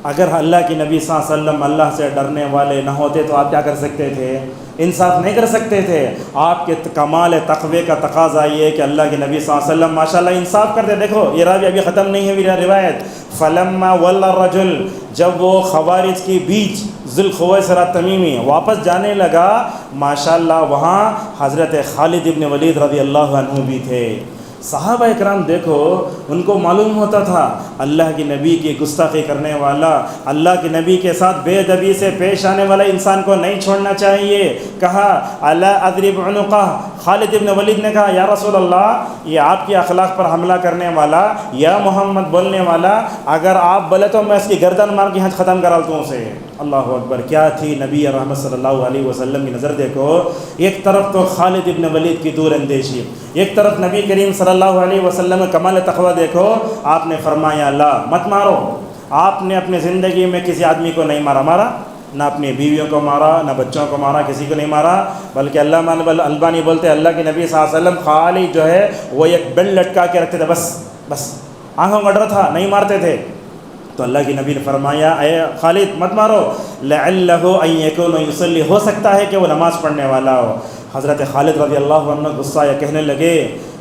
اگر اللہ کے نبی صلی اللہ علیہ وسلم اللہ سے ڈرنے والے نہ ہوتے تو آپ کیا کر سکتے تھے؟ انصاف نہیں کر سکتے تھے؟ آپ کے کمال تقوی کا تقاضا یہ ہے کہ اللہ کے نبی صلی اللہ علیہ وسلم ماشاء اللہ انصاف کرتے. دیکھو یہ راوی ابھی ختم نہیں ہے روایت. فلما ول الرجل، جب وہ خوارج کی بیچ ذو الخویصرہ تمیمی واپس جانے لگا، ماشاء اللہ وہاں حضرت خالد ابن ولید رضی اللہ عنہ بھی تھے. صحابہ اکرام دیکھو، ان کو معلوم ہوتا تھا اللہ کے نبی کی گستاخی کرنے والا، اللہ کے نبی کے ساتھ بے ادبی سے پیش آنے والا انسان کو نہیں چھوڑنا چاہیے. کہا الا اضرب عنقہ، خالد ابن ولید نے کہا یا رسول اللہ، یہ آپ کی اخلاق پر حملہ کرنے والا، یا محمد بولنے والا، اگر آپ بولے تو میں اس کی گردن مار کے یہاں ختم کرا دوں اسے. اللہ اکبر! کیا تھی نبی رحمت صلی اللہ علیہ وسلم کی نظر. دیکھو ایک طرف تو خالد ابن ولید کی دور اندیشی، ایک طرف نبی کریم صلی اللہ علیہ وسلم کا کمال تقوی. دیکھو آپ نے فرمایا لا مت مارو. آپ نے اپنے زندگی میں کسی آدمی کو نہیں مارا، نہ اپنی بیویوں کو مارا، نہ بچوں کو مارا، کسی کو نہیں مارا. بلکہ علامہ البانی بولتے اللہ کے نبی صلی اللہ علیہ وسلم خالی جو ہے وہ ایک بیل لٹکا کے رکھتے تھے، بس آنکھوں کا ڈر تھا، نہیں مارتے تھے. تو اللہ کے نبی نے فرمایا اے خالد مت مارو، لعلہ ان یکون یصلی، ہو سکتا ہے کہ وہ نماز پڑھنے والا ہو. حضرت خالد رضی اللہ عنہ غصہ یا کہنے لگے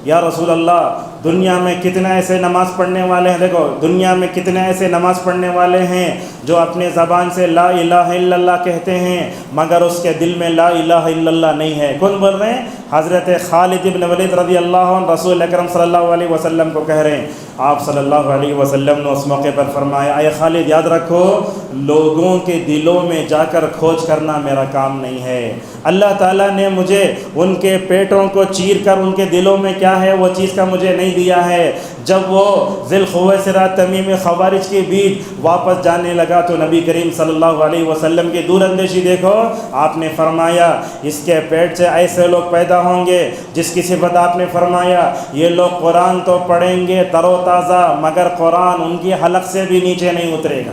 یا رسول اللہ، دنیا میں کتنے ایسے نماز پڑھنے والے ہیں، دیکھو دنیا میں کتنے ایسے نماز پڑھنے والے ہیں جو اپنے زبان سے لا الہ الا اللہ کہتے ہیں مگر اس کے دل میں لا الہ الا اللہ نہیں ہے. کون بول رہے ہیں؟ حضرت خالد ابن ولید رضی اللہ عنہ رسول اکرم صلی اللہ علیہ وسلم کو کہہ رہے ہیں. آپ صلی اللہ علیہ وسلم نے اس موقع پر فرمایا اے خالد یاد رکھو، لوگوں کے دلوں میں جا کر کھوج کرنا میرا کام نہیں ہے. اللہ تعالیٰ نے مجھے ان کے پیٹوں کو چیر کر ان کے دلوں میں کیا ہے وہ چیز کا مجھے نہیں دیا ہے. جب وہ ذو الخویصرہ تمیم خوارج کے بیچ واپس جانے لگا تو نبی کریم صلی اللہ علیہ وسلم کی دور اندیشی دیکھو. آپ نے فرمایا اس کے پیٹ سے ایسے لوگ پیدا ہوں گے جس کی صفت آپ نے فرمایا یہ لوگ قرآن تو پڑھیں گے تر و تازہ مگر قرآن ان کی حلق سے بھی نیچے نہیں اترے گا.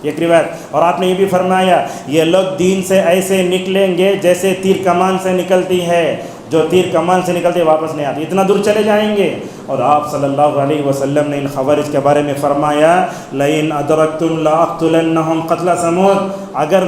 ایک روایت. اور آپ نے یہ بھی فرمایا یہ لوگ دین سے ایسے نکلیں گے جیسے تیر کمان سے نکلتی ہے، جو تیر کمان سے نکلتے واپس نہیں آتی، اتنا دور چلے جائیں گے. اور آپ صلی اللہ علیہ وسلم نے ان خوارج کے بارے میں فرمایا لئن ادرکتم لاقتلنہم قتل ثمود، اگر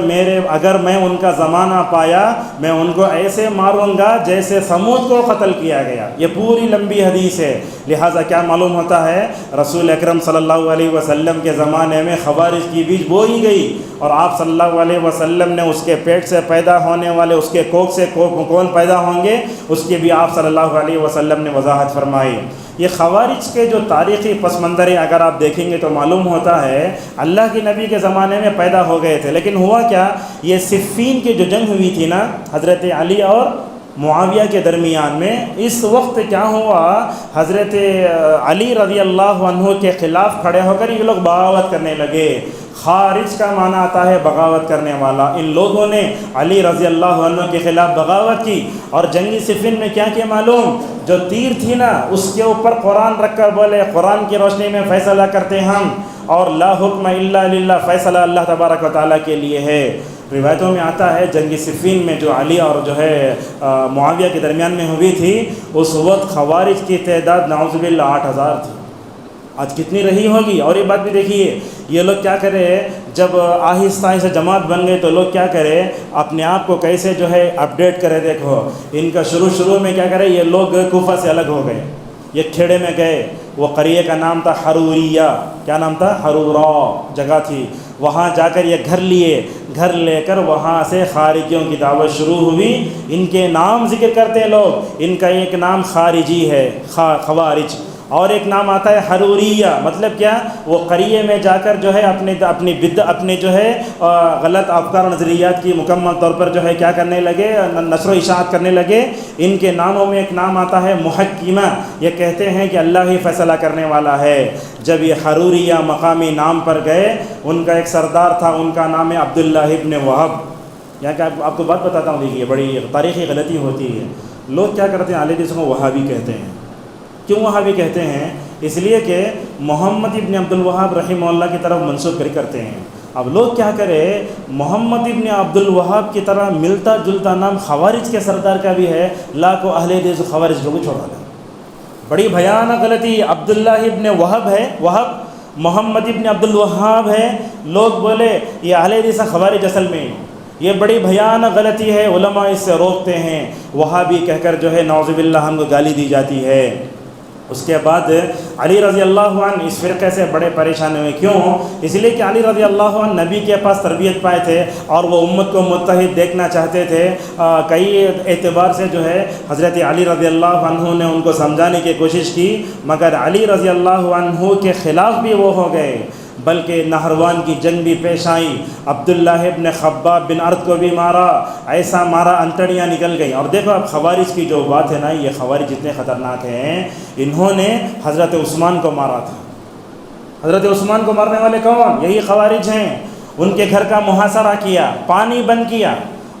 میں ان کا زمانہ پایا میں ان کو ایسے ماروں گا جیسے ثمود کو قتل کیا گیا. یہ پوری لمبی حدیث ہے. لہٰذا کیا معلوم ہوتا ہے رسول اکرم صلی اللہ علیہ وسلم کے زمانے میں خوارج کی بیج بوئی گئی اور آپ صلی اللہ علیہ وسلم نے اس کے پیٹ سے پیدا ہونے والے اس کے کوکھ سے کون پیدا ہوں گے اس کی بھی آپ صلی اللہ علیہ وسلم نے وضاحت فرمائی. یہ خوارج کے جو تاریخی پس منظر اگر آپ دیکھیں گے تو معلوم ہوتا ہے اللہ کے نبی کے زمانے میں پیدا ہو گئے تھے. لیکن ہوا کیا، یہ صفین کی جو جنگ ہوئی تھی نا حضرت علی اور معاویہ کے درمیان میں، اس وقت کیا ہوا، حضرت علی رضی اللہ عنہ کے خلاف کھڑے ہو کر یہ لوگ بغاوت کرنے لگے. خارج کا معنی آتا ہے بغاوت کرنے والا. ان لوگوں نے علی رضی اللہ عنہ کے خلاف بغاوت کی اور جنگی صفین میں کیا کیا معلوم، جو تیر تھی نا اس کے اوپر قرآن رکھ کر بولے قرآن کی روشنی میں فیصلہ کرتے ہم، اور لا حکم الا للہ، فیصلہ اللہ تبارک و تعالیٰ کے لیے ہے. روایتوں میں آتا ہے جنگی صفین میں جو علی اور جو ہے معاویہ کے درمیان میں ہوئی تھی اس وقت خوارج کی تعداد نعوذ باللہ 8000 تھی. آج کتنی رہی ہوگی؟ اور یہ بات بھی دیکھیے یہ لوگ کیا کرے، جب آہستہ آہستہ جماعت بن گئے تو لوگ کیا کرے اپنے آپ کو کیسے جو ہے اپڈیٹ کرے. دیکھو ان کا شروع میں کیا کرے، یہ لوگ کوفہ سے الگ ہو گئے، یہ کھیڑے میں گئے. وہ قریے کا نام تھا حروریہ. کیا نام تھا؟ حرورا جگہ تھی. وہاں جا کر یہ گھر لے کر وہاں سے خارجیوں کی دعوت شروع ہوئی. ان کے نام ذکر کرتے ہیں لوگ. ان کا ایک نام خارجی ہے خوارج، اور ایک نام آتا ہے حروریہ. مطلب کیا، وہ قریے میں جا کر جو ہے اپنے جو ہے غلط افکار و نظریات کی مکمل طور پر جو ہے کیا کرنے لگے، نشر و اشاعت کرنے لگے. ان کے ناموں میں ایک نام آتا ہے محکمہ. یہ کہتے ہیں کہ اللہ ہی فیصلہ کرنے والا ہے. جب یہ حروریہ مقامی نام پر گئے، ان کا ایک سردار تھا، ان کا نام ہے عبداللہ ابن وہب. یہاں کہ آپ کو بات بتاتا ہوں، دیکھیے بڑی تاریخی غلطی ہوتی ہے. لوگ کیا کرتے ہیں، اہل حدیث کو وہابی کہتے ہیں. کیوں وہابی کہتے ہیں؟ اس لیے کہ محمد ابن عبد الوہاب رحمہ اللہ کی طرف منسوب کرتے ہیں. اب لوگ کیا کرے، محمد ابن عبد الوہاب کی طرح ملتا جلتا نام خوارج کے سردار کا بھی ہے، لا کو اہل حدیث خوارج لوگ چھوڑا دیں. بڑی بھیانک غلطی. عبداللہ ابن وہب ہے، محمد ابن عبد الوہاب ہے. لوگ بولے یہ اہل حدیث خوارج اصل میں. یہ بڑی بھیانک غلطی ہے، علماء اس سے روکتے ہیں، وہابی کہہ کر جو ہے نعوذ باللہ ہم کو گالی دی جاتی ہے۔ اس کے بعد علی رضی اللہ عنہ اس فرقے سے بڑے پریشان ہوئے، کیوں؟ اس لیے کہ علی رضی اللہ عنہ نبی کے پاس تربیت پائے تھے اور وہ امت کو متحد دیکھنا چاہتے تھے۔ کئی اعتبار سے جو ہے حضرت علی رضی اللہ عنہ نے ان کو سمجھانے کی کوشش کی، مگر علی رضی اللہ عنہ کے خلاف بھی وہ ہو گئے، بلکہ نہروان کی جنگ بھی پیش آئی، عبداللہ ابن خباب بن ارد کو بھی مارا، ایسا مارا انتڑیاں نکل گئیں۔ اور دیکھو اب خوارج کی جو بات ہے نا، یہ خوارج اتنے خطرناک ہیں، انہوں نے حضرت عثمان کو مارا تھا۔ حضرت عثمان کو مارنے والے کون؟ یہی خوارج ہیں۔ ان کے گھر کا محاصرہ کیا، پانی بند کیا،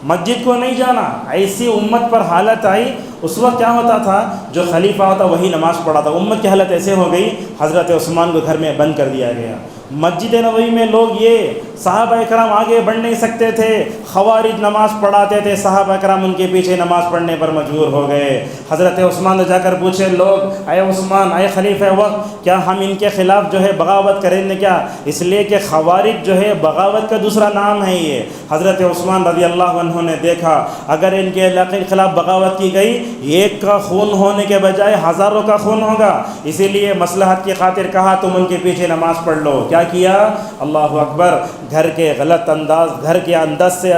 مسجد کو نہیں جانا، ایسی امت پر حالت آئی۔ اس وقت کیا ہوتا تھا، جو خلیفہ ہوتا وہی نماز پڑھا تھا، امت کی حالت ایسے ہو گئی حضرت عثمان کو گھر میں بند کر دیا گیا۔ مسجد نبوی میں لوگ یہ صحابہ کرام آگے بڑھ نہیں سکتے تھے، خوارج نماز پڑھاتے تھے، صحابہ کرام ان کے پیچھے نماز پڑھنے پر مجبور ہو گئے۔ حضرت عثمان نے جا کر پوچھے لوگ، اے عثمان، اے خلیفہ وقت، کیا ہم ان کے خلاف جو ہے بغاوت کریں گے کیا؟ اس لیے کہ خوارج جو ہے بغاوت کا دوسرا نام ہے۔ یہ حضرت عثمان رضی اللہ عنہ نے دیکھا اگر ان کے علاقے کے خلاف بغاوت کی گئی، ایک کا خون ہونے کے بجائے ہزاروں کا خون ہوگا، اسی لیے مصلحت کی خاطر کہا تم ان کے پیچھے نماز پڑھ لو۔ کیا کیا؟ اللہ اکبر، گھر کے غلط انداز، گھر کے انداز سے،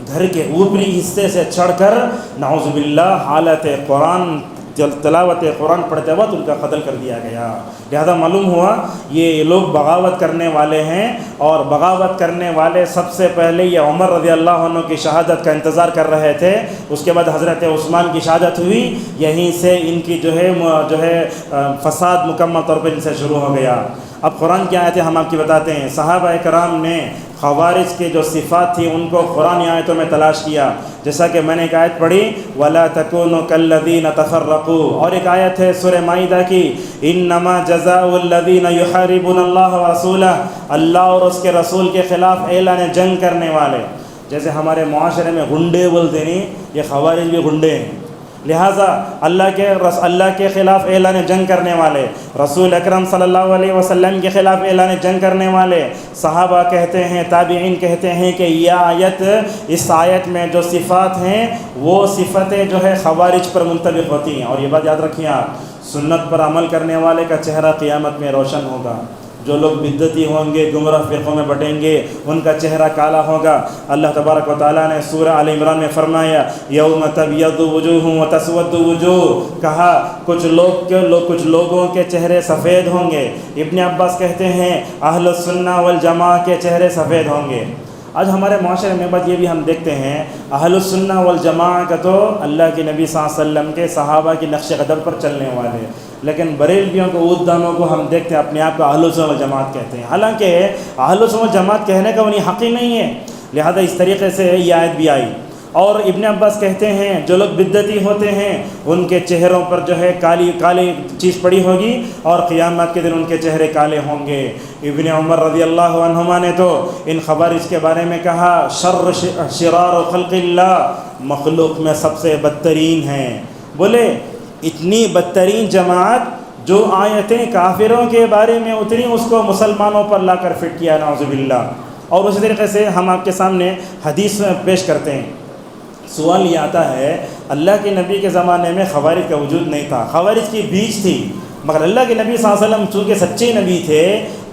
گھر کے اوپری حصے سے چڑھ کر نعوذ باللہ حالت قرآن، تلاوت قرآن پڑھتے وقت ان کا قتل کر دیا گیا۔ لہذا معلوم ہوا یہ لوگ بغاوت کرنے والے ہیں، اور بغاوت کرنے والے سب سے پہلے یہ عمر رضی اللہ عنہ کی شہادت کا انتظار کر رہے تھے، اس کے بعد حضرت عثمان کی شہادت ہوئی، یہیں سے ان کی جو ہے فساد مکمل طور پر ان سے شروع ہو گیا۔ اب قرآن کی آیتیں ہم آپ کی بتاتے ہیں۔ صحابہ کرام نے خوارج کے جو صفات تھی ان کو قرآن آیتوں میں تلاش کیا، جیسا کہ میں نے ایک آیت پڑھی وَلَا تَكُونُوا كَالَّذِينَ تَفَرَّقُوا، اور ایک آیت ہے سورہ مائدہ کی إِنَّمَا جَزَاءُ الَّذِينَ يُحَارِبُونَ اللَّهَ وَرَسُولَهُ، اللہ اور اس کے رسول کے خلاف اعلان جنگ کرنے والے۔ جیسے ہمارے معاشرے میں غنڈے بولتے نہیں، یہ خوارج بھی غنڈے ہیں، لہٰذا اللہ کے خلاف اعلان جنگ کرنے والے، رسول اکرم صلی اللہ علیہ وسلم کے خلاف اعلان جنگ کرنے والے۔ صحابہ کہتے ہیں، تابعین کہتے ہیں کہ یہ آیت، اس آیت میں جو صفات ہیں وہ صفتیں جو ہے خوارج پر منطبق ہوتی ہیں۔ اور یہ بات یاد رکھیں آپ، سنت پر عمل کرنے والے کا چہرہ قیامت میں روشن ہوگا، جو لوگ بدعتی ہوں گے، گمراہ فرقوں میں بٹیں گے، ان کا چہرہ کالا ہوگا۔ اللہ تبارک و تعالیٰ نے سورہ آل عمران میں فرمایا یوم تبیض وجوہ وتسود وجوہ، کہا کچھ لوگوں کے چہرے سفید ہوں گے۔ ابن عباس کہتے ہیں اہل السنہ والجماعہ کے چہرے سفید ہوں گے۔ آج ہمارے معاشرے میں بات یہ بھی ہم دیکھتے ہیں، اہل السنہ والجماعہ کا تو اللہ کے نبی صلی اللہ علیہ وسلم کے صحابہ کی نقش قدم پر چلنے والے، لیکن بریلویوں کو، عوددانوں کو ہم دیکھتے ہیں اپنے آپ کو اہل السنہ والجماعت کہتے ہیں، حالانکہ اہل السنہ والجماعت کہنے کا انہیں حق ہی نہیں ہے۔ لہذا اس طریقے سے یہ آیت بھی آئی۔ اور ابن عباس کہتے ہیں جو لوگ بدعتی ہوتے ہیں ان کے چہروں پر جو ہے کالی چیز پڑی ہوگی، اور قیامت کے دن ان کے چہرے کالے ہوں گے۔ ابن عمر رضی اللہ عنہما نے تو ان خوارج کے بارے میں کہا شرار خلق اللہ، مخلوق میں سب سے بدترین ہیں۔ بولے اتنی بدترین جماعت جو آیتیں کافروں کے بارے میں اتری، اس کو مسلمانوں پر لا کر فٹ کیا، نعوذ باللہ۔ اور اسی طریقے سے ہم آپ کے سامنے حدیث پیش کرتے ہیں۔ سوال یہ آتا ہے، اللہ کے نبی کے زمانے میں خوارج کا وجود نہیں تھا، خوارج کی بیج تھی، مگر اللہ کے نبی صلی اللہ علیہ وسلم چونکہ سچے نبی تھے،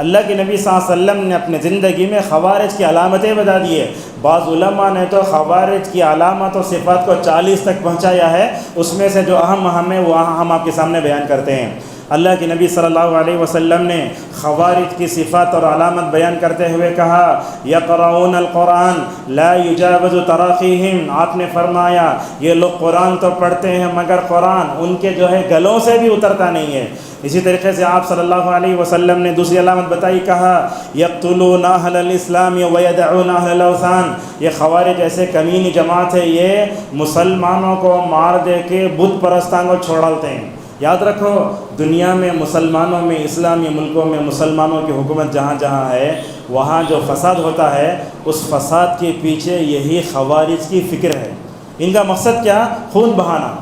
اللہ کے نبی صلی اللہ علیہ وسلم نے اپنے زندگی میں خوارج کی علامتیں بتا دیے۔ بعض علماء نے تو خوارج کی علامت و صفات کو 40 تک پہنچایا ہے، اس میں سے جو اہم ہے وہ ہم آپ کے سامنے بیان کرتے ہیں۔ اللہ کے نبی صلی اللہ علیہ وسلم نے خوارج کی صفات اور علامت بیان کرتے ہوئے کہا یقرؤون القرآن لا یجاوز تراقیہم، آپ نے فرمایا یہ لوگ قرآن تو پڑھتے ہیں مگر قرآن ان کے جو ہے گلوں سے بھی اترتا نہیں ہے۔ اسی طریقے سے آپ صلی اللہ علیہ وسلم نے دوسری علامت بتائی، کہا یقتلون اہل الاسلام ویدعون اہل الاوثان، یہ خوارج ایسے کمینی جماعت ہے، یہ مسلمانوں کو مار دے کے بت پرستان کو چھوڑ ڈالتے ہیں۔ یاد رکھو، دنیا میں مسلمانوں میں، اسلامی ملکوں میں مسلمانوں کی حکومت جہاں جہاں ہے، وہاں جو فساد ہوتا ہے، اس فساد کے پیچھے یہی خوارج کی فکر ہے۔ ان کا مقصد کیا؟ خون بہانا،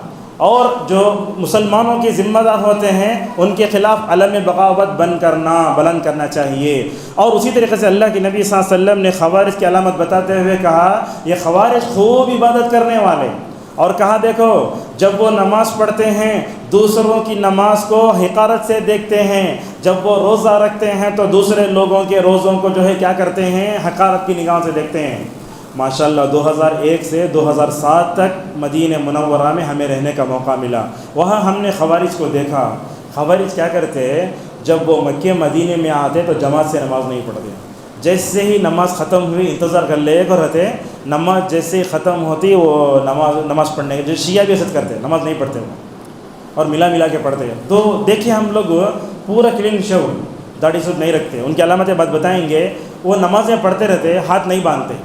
اور جو مسلمانوں کے ذمہ دار ہوتے ہیں ان کے خلاف علم بغاوت بلند کرنا چاہیے۔ اور اسی طریقے سے اللہ کے نبی صلی اللہ علیہ وسلم نے خوارج کی علامت بتاتے ہوئے کہا یہ خوارج خوب عبادت کرنے والے، اور کہا دیکھو جب وہ نماز پڑھتے ہیں دوسروں کی نماز کو حقارت سے دیکھتے ہیں، جب وہ روزہ رکھتے ہیں تو دوسرے لوگوں کے روزوں کو جو ہے کیا کرتے ہیں، حقارت کی نگاہوں سے دیکھتے ہیں۔ ماشاءاللہ 2001 سے 2007 تک مدینہ منورہ میں ہمیں رہنے کا موقع ملا، وہاں ہم نے خوارج کو دیکھا۔ خوارج کیا کرتے، جب وہ مکہ مدینہ میں آتے تو جماعت سے نماز نہیں پڑھتے، جیسے ہی نماز ختم ہوئی انتظار کر لے کو رہتے، نماز جیسے ہی ختم ہوتی وہ نماز پڑھنے کے، جو شیعہ بھی ایسا کرتے نماز نہیں پڑھتے وہ، اور ملا کے پڑھتے ہیں۔ تو دیکھیں ہم لوگ پورا کلین شو، داڑھی سوٹ نہیں رکھتے، ان کی علامتیں بات بتائیں گے، وہ نمازیں پڑھتے رہتے، ہاتھ نہیں باندھتے،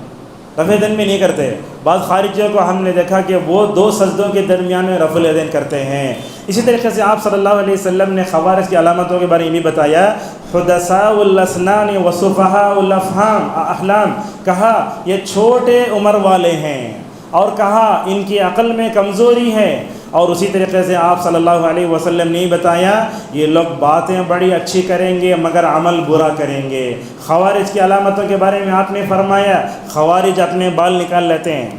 رفع دین میں نہیں کرتے۔ بعض خارجیوں کو ہم نے دیکھا کہ وہ 2 سجدوں کے درمیان میں رفع الیدین کرتے ہیں۔ اسی طریقے سے آپ صلی اللہ علیہ وسلم نے خوارج کی علامتوں کے بارے میں بھی بتایا، حدثاء الاسنان وسفہاء الاحلام، کہا یہ چھوٹے عمر والے ہیں، اور کہا ان کی عقل میں کمزوری ہے۔ اور اسی طریقے سے آپ صلی اللہ علیہ وسلم نے بتایا یہ لوگ باتیں بڑی اچھی کریں گے مگر عمل برا کریں گے۔ خوارج کی علامتوں کے بارے میں آپ نے فرمایا خوارج اپنے بال نکال لیتے ہیں،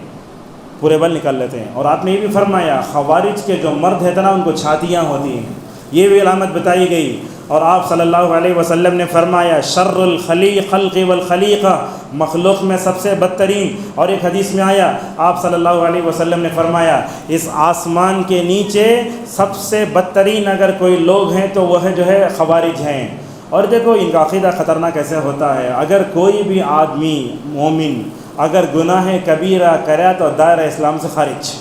پورے بال نکال لیتے ہیں، اور آپ نے یہ بھی فرمایا خوارج کے جو مرد ہیں نا ان کو چھاتیاں ہوتی ہیں، یہ بھی علامت بتائی گئی۔ اور آپ صلی اللہ علیہ وسلم نے فرمایا شر خلق والخلیقہ، مخلوق میں سب سے بدترین۔ اور ایک حدیث میں آیا آپ صلی اللہ علیہ وسلم نے فرمایا اس آسمان کے نیچے سب سے بدترین اگر کوئی لوگ ہیں تو وہ جو ہے خوارج ہیں۔ اور دیکھو ان کا عقیدہ خطرناک کیسے ہوتا ہے، اگر کوئی بھی آدمی مومن اگر گناہ کبیرہ کرے تو دائرہ اسلام سے خارج،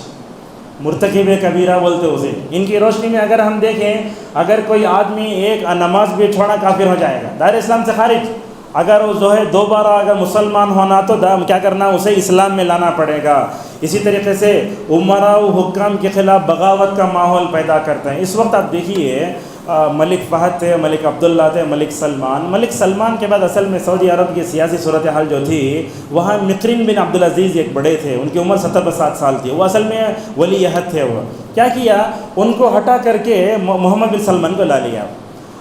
مرتکب کبیرہ بولتے اسے۔ ان کی روشنی میں اگر ہم دیکھیں اگر کوئی آدمی ایک نماز بھی چھوڑا کافر ہو جائے گا، دائرہ اسلام سے خارج۔ اگر وہ جو ہے دوبارہ اگر مسلمان ہونا تو کیا کرنا، اسے اسلام میں لانا پڑے گا۔ اسی طریقے سے عمراء و حکام کے خلاف بغاوت کا ماحول پیدا کرتے ہیں۔ اس وقت آپ دیکھیے ملک فہد تھے، ملک عبداللہ تھے، ملک سلمان کے بعد اصل میں سعودی عرب کی سیاسی صورتحال جو تھی وہاں مقرن بن عبدالعزیز ایک بڑے تھے، ان کی عمر 70 سال تھی، وہ اصل میں ولی عہد تھے۔ وہ کیا کیا، ان کو ہٹا کر کے محمد بن سلمان کو لا لیا۔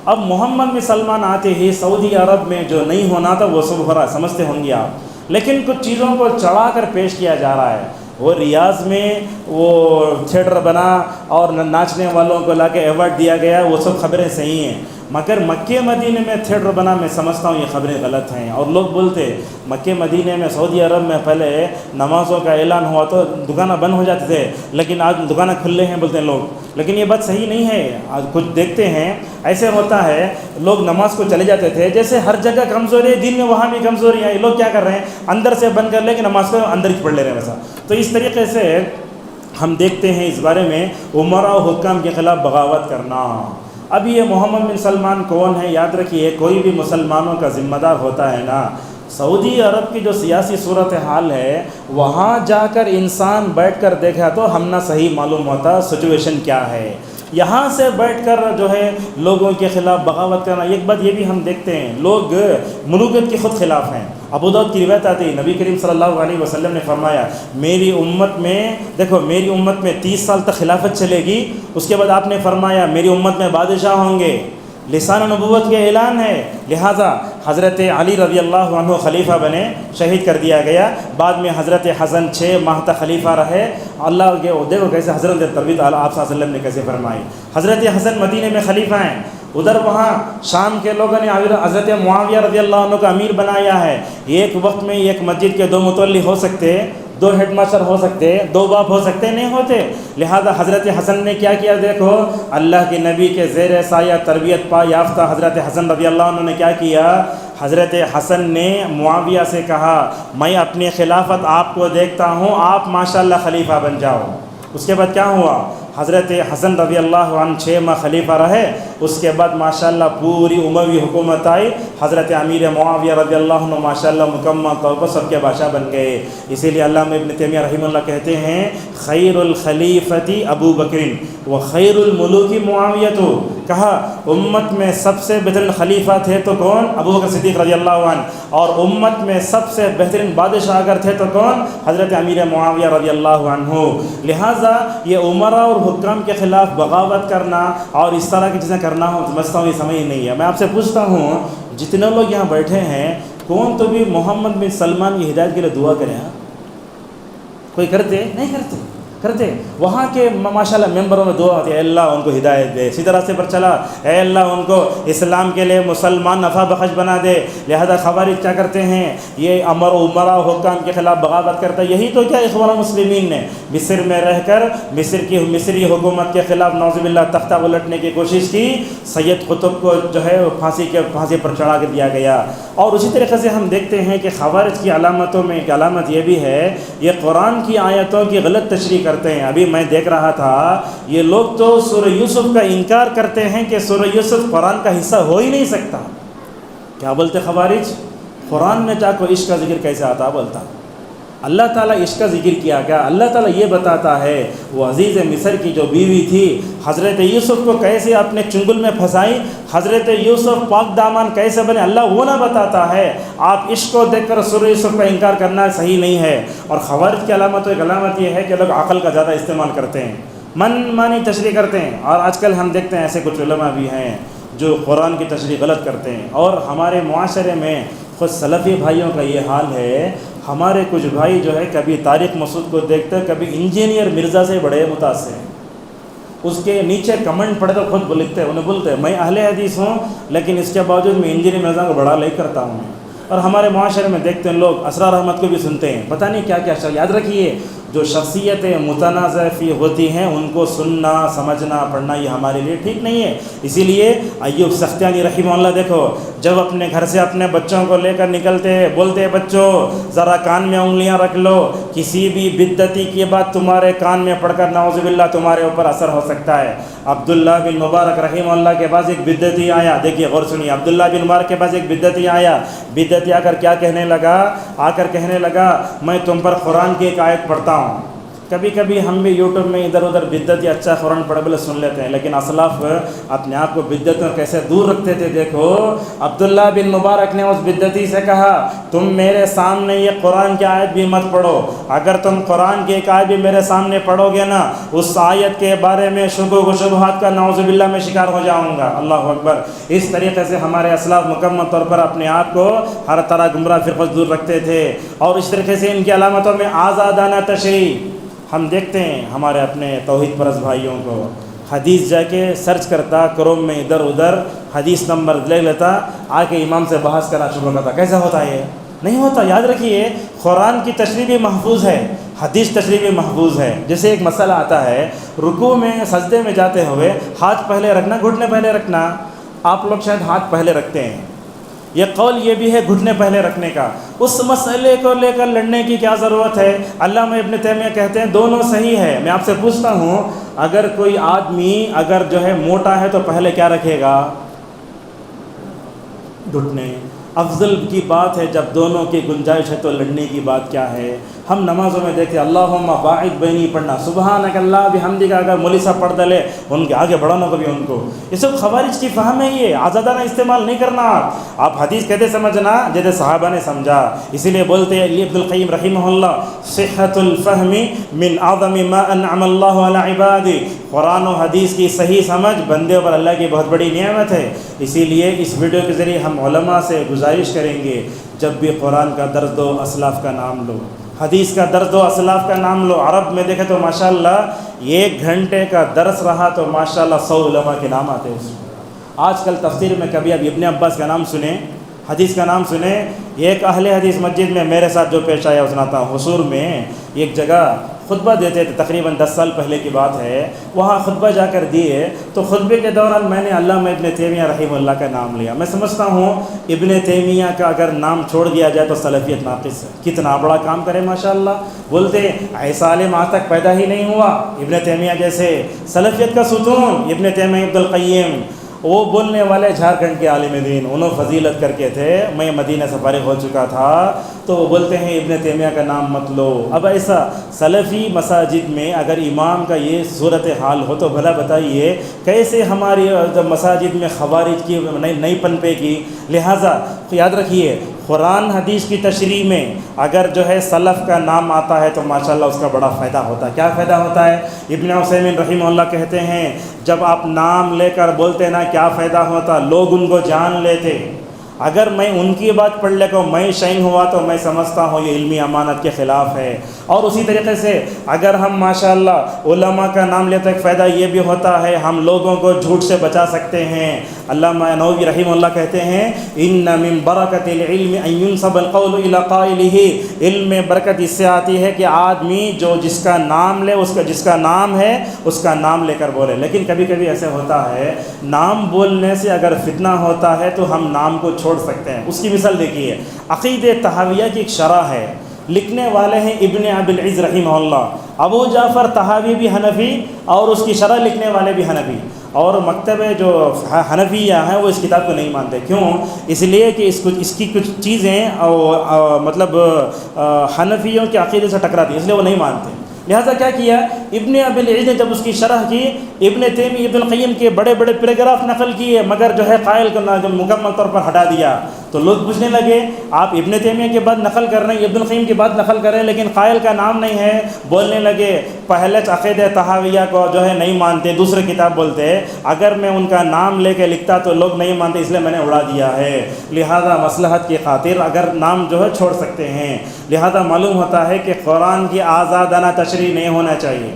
اب محمد بن سلمان آتے ہی سعودی عرب میں جو نہیں ہونا تھا وہ سب ہو رہا، سمجھتے ہوں گے آپ، لیکن کچھ چیزوں کو چڑھا کر پیش کیا جا رہا ہے۔ وہ ریاض میں وہ تھیٹر بنا اور ناچنے والوں کو لا کے ایوارڈ دیا گیا، وہ سب خبریں صحیح ہیں، مگر مکہ مدینہ میں تھیٹر بنا میں سمجھتا ہوں یہ خبریں غلط ہیں۔ اور لوگ بولتے مکہ مدینہ میں سعودی عرب میں پہلے نمازوں کا اعلان ہوا تو دکانیں بند ہو جاتے تھے، لیکن آج دکانیں کھلے ہیں بولتے ہیں لوگ، لیکن یہ بات صحیح نہیں ہے۔ آج کچھ دیکھتے ہیں ایسے ہوتا ہے، لوگ نماز کو چلے جاتے تھے، جیسے ہر جگہ کمزوری ہے دین میں وہاں بھی کمزوری ہے، یہ لوگ کیا کر رہے ہیں اندر سے بند کر لے کہ نماز کو اندر ہی پڑھ لے رہے ہیں ویسا۔ تو اس طریقے سے ہم دیکھتے ہیں اس بارے میں عمراء و حکام کے خلاف بغاوت کرنا۔ اب یہ محمد بن سلمان کون ہے، یاد رکھیے کوئی بھی مسلمانوں کا ذمہ دار ہوتا ہے نا، سعودی عرب کی جو سیاسی صورتحال ہے وہاں جا کر انسان بیٹھ کر دیکھا تو ہم نہ صحیح معلوم ہوتا سچویشن کیا ہے۔ یہاں سے بیٹھ کر جو ہے لوگوں کے خلاف بغاوت کرنا، ایک بات یہ بھی ہم دیکھتے ہیں لوگ ملوکیت کے خود خلاف ہیں۔ ابو داؤد کی روایت آتی ہے نبی کریم صلی اللہ علیہ وسلم نے فرمایا میری امت میں، دیکھو میری امت میں 30 سال تک خلافت چلے گی، اس کے بعد آپ نے فرمایا میری امت میں بادشاہ ہوں گے، لسان نبوت کے اعلان ہے، لہٰذا حضرت علی رضی اللہ عنہ خلیفہ بنے، شہید کر دیا گیا، بعد میں حضرت حسن 6 ماہ تک خلیفہ رہے۔ اللہ کے دیکھو کیسے حضرت تربیت آپ صلی اللہ علیہ وسلم نے کیسے فرمائی۔ حضرت حسن مدینے میں خلیفہ ہیں، ادھر وہاں شام کے لوگوں نے حضرت معاویہ رضی اللہ عنہ کا امیر بنایا ہے۔ ایک وقت میں ایک مسجد کے 2 متولی ہو سکتے، 2 ہیڈ ماسٹر ہو سکتے، 2 باپ ہو سکتے، نہیں ہوتے۔ لہذا حضرت حسن نے کیا کیا، دیکھو اللہ کے نبی کے زیر سایہ تربیت پا یافتہ حضرت حسن رضی اللہ عنہ نے کیا کیا، حضرت حسن نے معاویہ سے کہا میں اپنی خلافت آپ کو دیکھتا ہوں، آپ ماشاءاللہ خلیفہ بن جاؤ۔ اس کے بعد کیا ہوا، حضرت حسن رضی اللہ عنہ 6 ماہ خلیفہ رہے، اس کے بعد ماشاءاللہ پوری اموی حکومت آئی، حضرت امیر معاویہ رضی اللہ عنہ ماشاءاللہ مکمل طور پر سب کے بادشاہ بن گئے۔ اسی لیے علامہ ابن تیمیہ رحمہ اللہ کہتے ہیں خیر الخلیفتی ابو بکر و خیر الملوک معاویہ، کہا امت میں سب سے بہترین خلیفہ تھے تو کون؟ ابو بکر صدیق رضی اللہ عنہ، اور امت میں سب سے بہترین بادشاہ اگر تھے تو کون؟ حضرت امیر معاویہ رضی اللہ عنہ۔ لہٰذا یہ عمراء اور حکام کے خلاف بغاوت کرنا اور اس طرح کی چیزیں کرنا سمجھتا ہوں یہ سمجھ نہیں ہے۔ میں آپ سے پوچھتا ہوں جتنے لوگ یہاں بیٹھے ہیں کون تو بھی محمد بن سلمان کی ہدایت کے لیے دعا کریں؟ کوئی کرتے؟ نہیں کرتے۔ وہاں کے ماشاءاللہ ممبروں میں دعا ہوتی ہے، اے اللہ ان کو ہدایت دے، سیدھے راستے پر چلا، اے اللہ ان کو اسلام کے لیے مسلمان نفع بخش بنا دے۔ لہذا خوارج کیا کرتے ہیں؟ یہ عمراء حکام کے خلاف بغاوت کرتا ہے۔ یہی تو کیا اخوان المسلمین نے مصر میں رہ کر مصری حکومت کے خلاف نعوذ باللہ تختہ الٹنے کی کوشش کی، سید قطب کو جو ہے پھانسی پر چڑھا کے دیا گیا۔ اور اسی طریقے سے ہم دیکھتے ہیں کہ خوارج کی علامتوں میں ایک علامت یہ بھی ہے، یہ قرآن کی آیتوں کی غلط تشریح کرتے ہیں۔ ابھی میں دیکھ رہا تھا یہ لوگ تو سورہ یوسف کا انکار کرتے ہیں کہ سورہ یوسف قرآن کا حصہ ہو ہی نہیں سکتا۔ کیا بولتے خوارج؟ قرآن میں جا کو عشق کا ذکر کیسے آتا؟ بولتا اللہ تعالیٰ عشق کا ذکر کیا گیا۔ اللہ تعالیٰ یہ بتاتا ہے وہ عزیز مصر کی جو بیوی تھی حضرت یوسف کو کیسے اپنے چنگل میں پھنسائی، حضرت یوسف پاک دامن کیسے بنے، اللہ وہ نہ بتاتا ہے۔ آپ عشق کو دیکھ کر سورہ یوسف کا انکار کرنا صحیح نہیں ہے۔ اور خوارج کی علامت ایک علامت یہ ہے کہ لوگ عقل کا زیادہ استعمال کرتے ہیں، من مانی تشریح کرتے ہیں۔ اور آج کل ہم دیکھتے ہیں ایسے کچھ علماء بھی ہیں جو قرآن کی تشریح غلط کرتے ہیں۔ اور ہمارے معاشرے میں خود سلفی بھائیوں کا یہ حال ہے، ہمارے کچھ بھائی جو ہے کبھی طارق مسعود کو دیکھتے کبھی انجینئر مرزا سے بڑے متاثر ہیں، اس کے نیچے کمنٹ پڑھے تو خود لکھتے ہیں، انہیں بولتے ہیں میں اہل حدیث ہوں لیکن اس کے باوجود میں انجینئر مرزا کو بڑا لے کرتا ہوں۔ اور ہمارے معاشرے میں دیکھتے ہیں لوگ اسرار احمد کو بھی سنتے ہیں، پتہ نہیں کیا کیا۔ یاد رکھیے جو شخصیتیں متنازع فی ہوتی ہیں ان کو سننا سمجھنا پڑھنا یہ ہمارے لیے ٹھیک نہیں ہے۔ اسی لیے ایوب سختیانی رحمہ اللہ دیکھو جب اپنے گھر سے اپنے بچوں کو لے کر نکلتے بولتے بچوں ذرا کان میں انگلیاں رکھ لو، کسی بھی بدعتی کی بات تمہارے کان میں پڑھ کر نعوذ باللہ تمہارے اوپر اثر ہو سکتا ہے۔ عبداللہ بن مبارک رحمہ اللہ کے پاس ایک بدعتی آیا، دیکھیے غور سنیے، عبداللہ بن مبارک کے پاس ایک بدعتی آیا، بدعتی آ کر کیا کہنے لگا میں تم پر قرآن کی ایک آیت پڑھتا ہوں۔ کبھی کبھی ہم بھی یوٹیوب میں ادھر ادھر بدعت یا اچھا قرآن پڑھ بولے سن لیتے ہیں، لیکن اسلاف اپنے آپ کو بدعتوں کیسے دور رکھتے تھے۔ دیکھو عبداللہ بن مبارک نے اس بدعتی سے کہا تم میرے سامنے یہ قرآن کی آیت بھی مت پڑھو، اگر تم قرآن کی ایک آیت بھی میرے سامنے پڑھو گے نا اس آیت کے بارے میں شکوک و شبہات کا نعوذ باللہ میں شکار ہو جاؤں گا۔ اللہ اکبر۔ اس طریقے سے ہمارے اسلاف مکمل طور پر اپنے آپ کو ہر طرح گمراہ فرقوں سے دور رکھتے تھے۔ اور اس طریقے سے ان کی علامتوں میں آزادانہ تشریح ہم دیکھتے ہیں ہمارے اپنے توحید پرست بھائیوں کو، حدیث جا کے سرچ کرتا کروم میں ادھر ادھر حدیث نمبر لے لیتا، آ کے امام سے بحث کرنا شروع کرتا۔ کیسا ہوتا ہے؟ نہیں ہوتا۔ یاد رکھیے قرآن کی تشریح بھی محفوظ ہے، حدیث تشریح بھی محفوظ ہے۔ جیسے ایک مسئلہ آتا ہے رکوع میں سجدے میں جاتے ہوئے ہاتھ پہلے رکھنا گھٹنے پہلے رکھنا، آپ لوگ شاید ہاتھ پہلے رکھتے ہیں، یہ قول یہ بھی ہے گھٹنے پہلے رکھنے کا۔ اس مسئلے کو لے کر لڑنے کی کیا ضرورت ہے؟ علامہ ابن تیمیہ کہتے ہیں دونوں صحیح ہے۔ میں آپ سے پوچھتا ہوں اگر کوئی آدمی اگر جو ہے موٹا ہے تو پہلے کیا رکھے گا؟ گھٹنے۔ افضل کی بات ہے جب دونوں کی گنجائش ہے تو لڑنے کی بات کیا ہے؟ ہم نمازوں میں دیکھتے اللہم باعد بینی پڑھنا، سبحانک اللہ بحمدک اگر مولوی صاحب پڑھ ڈلے ان کے آگے بڑھانا کبھی ان کو، یہ سب خوارج کی فہم ہے، یہ آزادانہ استعمال نہیں کرنا۔ آپ حدیث کہتے سمجھنا جیسے صحابہ نے سمجھا، اسی لیے بولتے ہیں ابن القیم رحمہ اللہ صحت الفہم من اعظم ما انعم اللہ علی عبادہ، قرآن و حدیث کی صحیح سمجھ بندے پر اللہ کی بہت بڑی نعمت ہے۔ اسی لیے اس ویڈیو کے ذریعے ہم علماء سے گزارش کریں گے جب بھی قرآن کا درس دو اسلاف کا نام لو، حدیث کا درس دو اسلاف کا نام لو۔ عرب میں دیکھیں تو ماشاءاللہ 1 گھنٹے کا درس رہا تو ماشاءاللہ 100 علماء کے نام آتے ہیں اس میں۔ آج کل تفسیر میں کبھی اب ابن عباس کا نام سنیں، حدیث کا نام سنیں، ایک اہل حدیث مسجد میں میرے ساتھ جو پیش آیا سناتا ہوں، حصور میں ایک جگہ خطبہ دیتے تھے، تقریباً 10 سال پہلے کی بات ہے، وہاں خطبہ جا کر دیے تو خطبے کے دوران میں نے علامہ ابن تیمیہ رحمہ اللہ کا نام لیا۔ میں سمجھتا ہوں ابن تیمیہ کا اگر نام چھوڑ دیا جائے تو سلفیت ناقص ہے، کتنا بڑا کام کرے ماشاءاللہ۔ بولتے ایسا عالم آج تک پیدا ہی نہیں ہوا ابن تیمیہ جیسے، سلفیت کا ستون ابن تیمیہ ابن القیم۔ وہ بولنے والے جھارکھنڈ کے عالم دین، انہوں فضیلت کر کے تھے، میں مدینہ سے فارغ ہو چکا تھا، تو وہ بولتے ہیں ابن تیمیہ کا نام مت لو۔ اب ایسا سلفی مساجد میں اگر امام کا یہ صورت حال ہو تو بھلا بتائیے کیسے ہماری مساجد میں خوارج کی نہیں پنپے گی۔ لہٰذا یاد رکھیے قرآن حدیث کی تشریح میں اگر جو ہے سلف کا نام آتا ہے تو ماشاءاللہ اس کا بڑا فائدہ ہوتا ہے۔ کیا فائدہ ہوتا ہے؟ ابن عثیمین رحمہ اللہ کہتے ہیں جب آپ نام لے کر بولتے نا کیا فائدہ ہوتا، لوگ ان کو جان لیتے۔ اگر میں ان کی بات پڑھ لے کو میں شین ہوا تو میں سمجھتا ہوں یہ علمی امانت کے خلاف ہے۔ اور اسی طریقے سے اگر ہم ماشاءاللہ علماء کا نام لیتے ایک فائدہ یہ بھی ہوتا ہے ہم لوگوں کو جھوٹ سے بچا سکتے ہیں۔ علامہ نووی رحمہ اللہ کہتے ہیں ان من برکت العلم ان ينسب القول الى قائله، علم میں برکت اس سے آتی ہے کہ آدمی جو جس کا نام لے جس کا نام ہے اس کا نام لے کر بولے۔ لیکن کبھی کبھی ایسے ہوتا ہے نام بولنے سے اگر فتنہ ہوتا ہے تو ہم نام کو چھوڑ سکتے ہیں۔ اس کی مثال دیکھیے، عقیدہ طحاویہ کی ایک شرح ہے، لکھنے والے ہیں ابن ابی العز رحمہ اللہ۔ ابو جعفر طحاوی بھی حنفی اور اس کی شرح لکھنے والے بھی حنفی، اور مکتب جو حنفیہ ہیں وہ اس کتاب کو نہیں مانتے۔ کیوں؟ اس لیے کہ اس کی کچھ چیزیں مطلب حنفیوں کے عقیدے سے ٹکراتی ہیں، اس لیے وہ نہیں مانتے۔ لہٰذا کیا کیا ابن ابی العز نے جب اس کی شرح کی، ابن تیمیہ ابن القیم کے بڑے بڑے پیراگراف نقل کیے مگر جو ہے قائل کو جو مکمل طور پر ہٹا دیا، تو لوگ پوچھنے لگے آپ ابن تیمیہ کی بات نقل کر رہے ہیں، ابن القیم کی بات نقل کر رہے ہیں لیکن قائل کا نام نہیں ہے۔ بولنے لگے پہلے عقیدہ طحاویہ کو جو ہے نہیں مانتے، دوسرے کتاب بولتے اگر میں ان کا نام لے کے لکھتا تو لوگ نہیں مانتے، اس لیے میں نے اڑا دیا ہے۔ لہذا مصلحت کی خاطر اگر نام جو ہے چھوڑ سکتے ہیں۔ لہذا معلوم ہوتا ہے کہ قرآن کی آزادانہ تشریح نہیں ہونا چاہیے،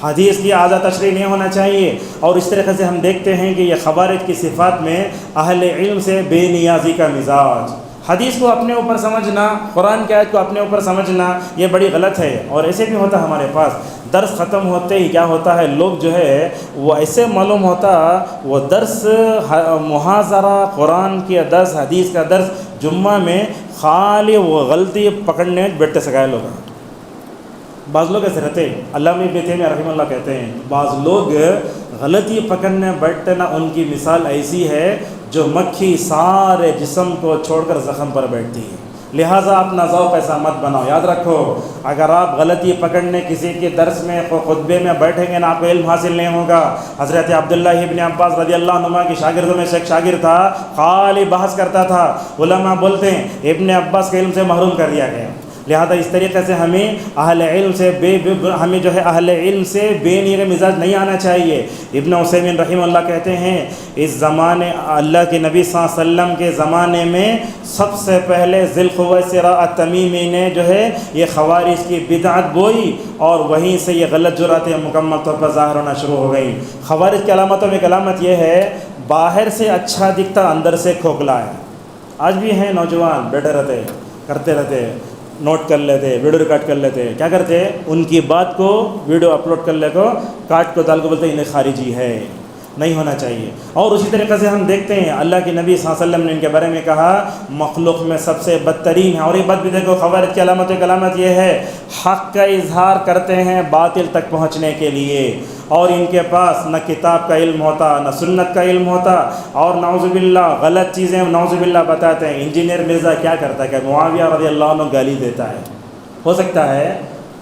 حدیث کی آزاد تشریح نہیں ہونا چاہیے۔ اور اس طریقے سے ہم دیکھتے ہیں کہ یہ خوارج کی صفات میں اہل علم سے بے نیازی کا مزاج، حدیث کو اپنے اوپر سمجھنا، قرآن کی آیت کو اپنے اوپر سمجھنا، یہ بڑی غلط ہے۔ اور ایسے بھی ہوتا ہے ہمارے پاس درس ختم ہوتے ہی کیا ہوتا ہے، لوگ جو ہے وہ ایسے معلوم ہوتا وہ درس محاضرہ قرآن کی درس حدیث کا درس جمعہ میں خالی وہ غلطی پکڑنے بیٹھتے سکائے لوگ۔ بعض لوگ ایسے رہتے، علامہ ابن تیمیہ رحمہ اللہ کہتے ہیں بعض لوگ غلطی پکڑنے بیٹھتے نا، ان کی مثال ایسی ہے جو مکھی سارے جسم کو چھوڑ کر زخم پر بیٹھتی ہے۔ لہٰذا اپنا ذوق ایسا مت بناؤ۔ یاد رکھو اگر آپ غلطی پکڑنے کسی کے درس میں خطبے میں بیٹھیں گے نا، آپ کو علم حاصل نہیں ہوگا۔ حضرت عبداللہ ابن عباس رضی اللہ عنہ کی شاگردوں میں سے ایک شاگرد تھا، خالی بحث کرتا تھا، علماء بولتے ہیں ابن عباس کے علم سے محروم کر دیا گیا۔ لہذا اس طریقے سے ہمیں اہل علم سے ہمیں جو ہے اہل علم سے بے نیرے مزاج نہیں آنا چاہیے۔ ابن عثیمین رحمہ اللہ کہتے ہیں اس زمانے اللہ کے نبی صلی اللہ علیہ وسلم کے زمانے میں سب سے پہلے ذی الخویصرہ التمیمی نے جو ہے یہ خوارج کی بدعت بوئی، اور وہیں سے یہ غلط جراتیں مکمل طور پر ظاہر ہونا شروع ہو گئیں۔ خوارج کی علامتوں میں ایک علامت یہ ہے باہر سے اچھا دکھتا اندر سے کھوکھلا ہے۔ آج بھی ہیں نوجوان بیٹھے رہتے کرتے رہتے، نوٹ کر لیتے، ویڈیو ریکارڈ کر لیتے، کیا کرتے ان کی بات کو ویڈیو اپلوڈ کر لے کو کاٹ کو ڈال کو بولتے انہیں خارجی ہے، نہیں ہونا چاہیے۔ اور اسی طریقے سے ہم دیکھتے ہیں اللہ کے نبی صلی اللہ علیہ وسلم نے ان کے بارے میں کہا مخلوق میں سب سے بدترین ہے۔ اور یہ بات بھی دیکھو خوارج کی علامت یہ ہے حق کا اظہار کرتے ہیں باطل تک پہنچنے کے لیے، اور ان کے پاس نہ کتاب کا علم ہوتا نہ سنت کا علم ہوتا، اور نعوذ باللہ غلط چیزیں نعوذ باللہ بتاتے ہیں۔ انجینئر مرزا کیا کرتا ہے کہ معاویہ رضی اللہ عنہ گالی دیتا ہے، ہو سکتا ہے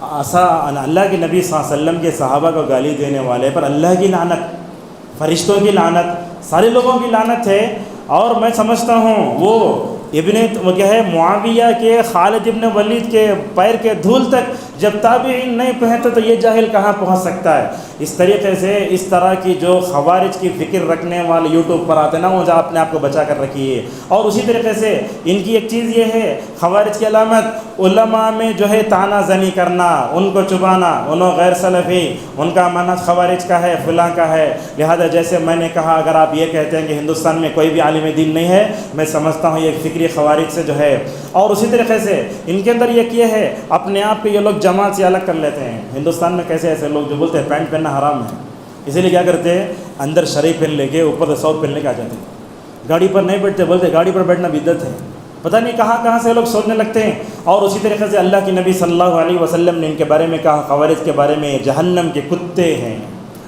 اللہ کے نبی صلی اللہ علیہ وسلم کے صحابہ کو گالی دینے والے پر اللہ کی لعنت، فرشتوں کی لعنت، سارے لوگوں کی لعنت ہے۔ اور میں سمجھتا ہوں وہ کیا ہے معاویہ کے خالد ابن ولید کے پیر کے دھول تک جب تابعین نہیں پہنچتے تو یہ جاہل کہاں پہنچ سکتا ہے۔ اس طریقے سے اس طرح کی جو خوارج کی فکر رکھنے والے یوٹیوب پر آتے ہیں نا، وہ اپنے آپ کو بچا کر رکھیے۔ اور اسی طریقے سے ان کی ایک چیز یہ ہے خوارج کی علامت علماء میں جو ہے تانا زنی کرنا، ان کو چبانا، انہوں غیر سلفی، ان کا منحج خوارج کا ہے فلاں کا ہے۔ لہذا جیسے میں نے کہا اگر آپ یہ کہتے ہیں کہ ہندوستان میں کوئی بھی عالم دین نہیں ہے، میں سمجھتا ہوں یہ فکری خوارج سے جو ہے۔ اور اسی طریقے سے ان کے اندر یہ ہے اپنے آپ کو یہ لوگ جماعت سے الگ کر لیتے ہیں۔ ہندوستان میں کیسے ایسے لوگ جو بولتے ہیں پینٹ پہننا حرام ہے، اسی لیے کیا کرتے ہیں اندر شرعی پہن لے کے اوپر سے سوٹ پہن لے کے آ جاتے ہیں، گاڑی پر نہیں بیٹھتے، بولتے گاڑی پر بیٹھنا بدعت ہے۔ پتہ نہیں کہاں سے لوگ سوچنے لگتے ہیں۔ اور اسی طریقے سے اللہ کے نبی صلی اللہ علیہ وسلم نے ان کے بارے میں کہا خوارج کے بارے میں جہنم کے کتے ہیں،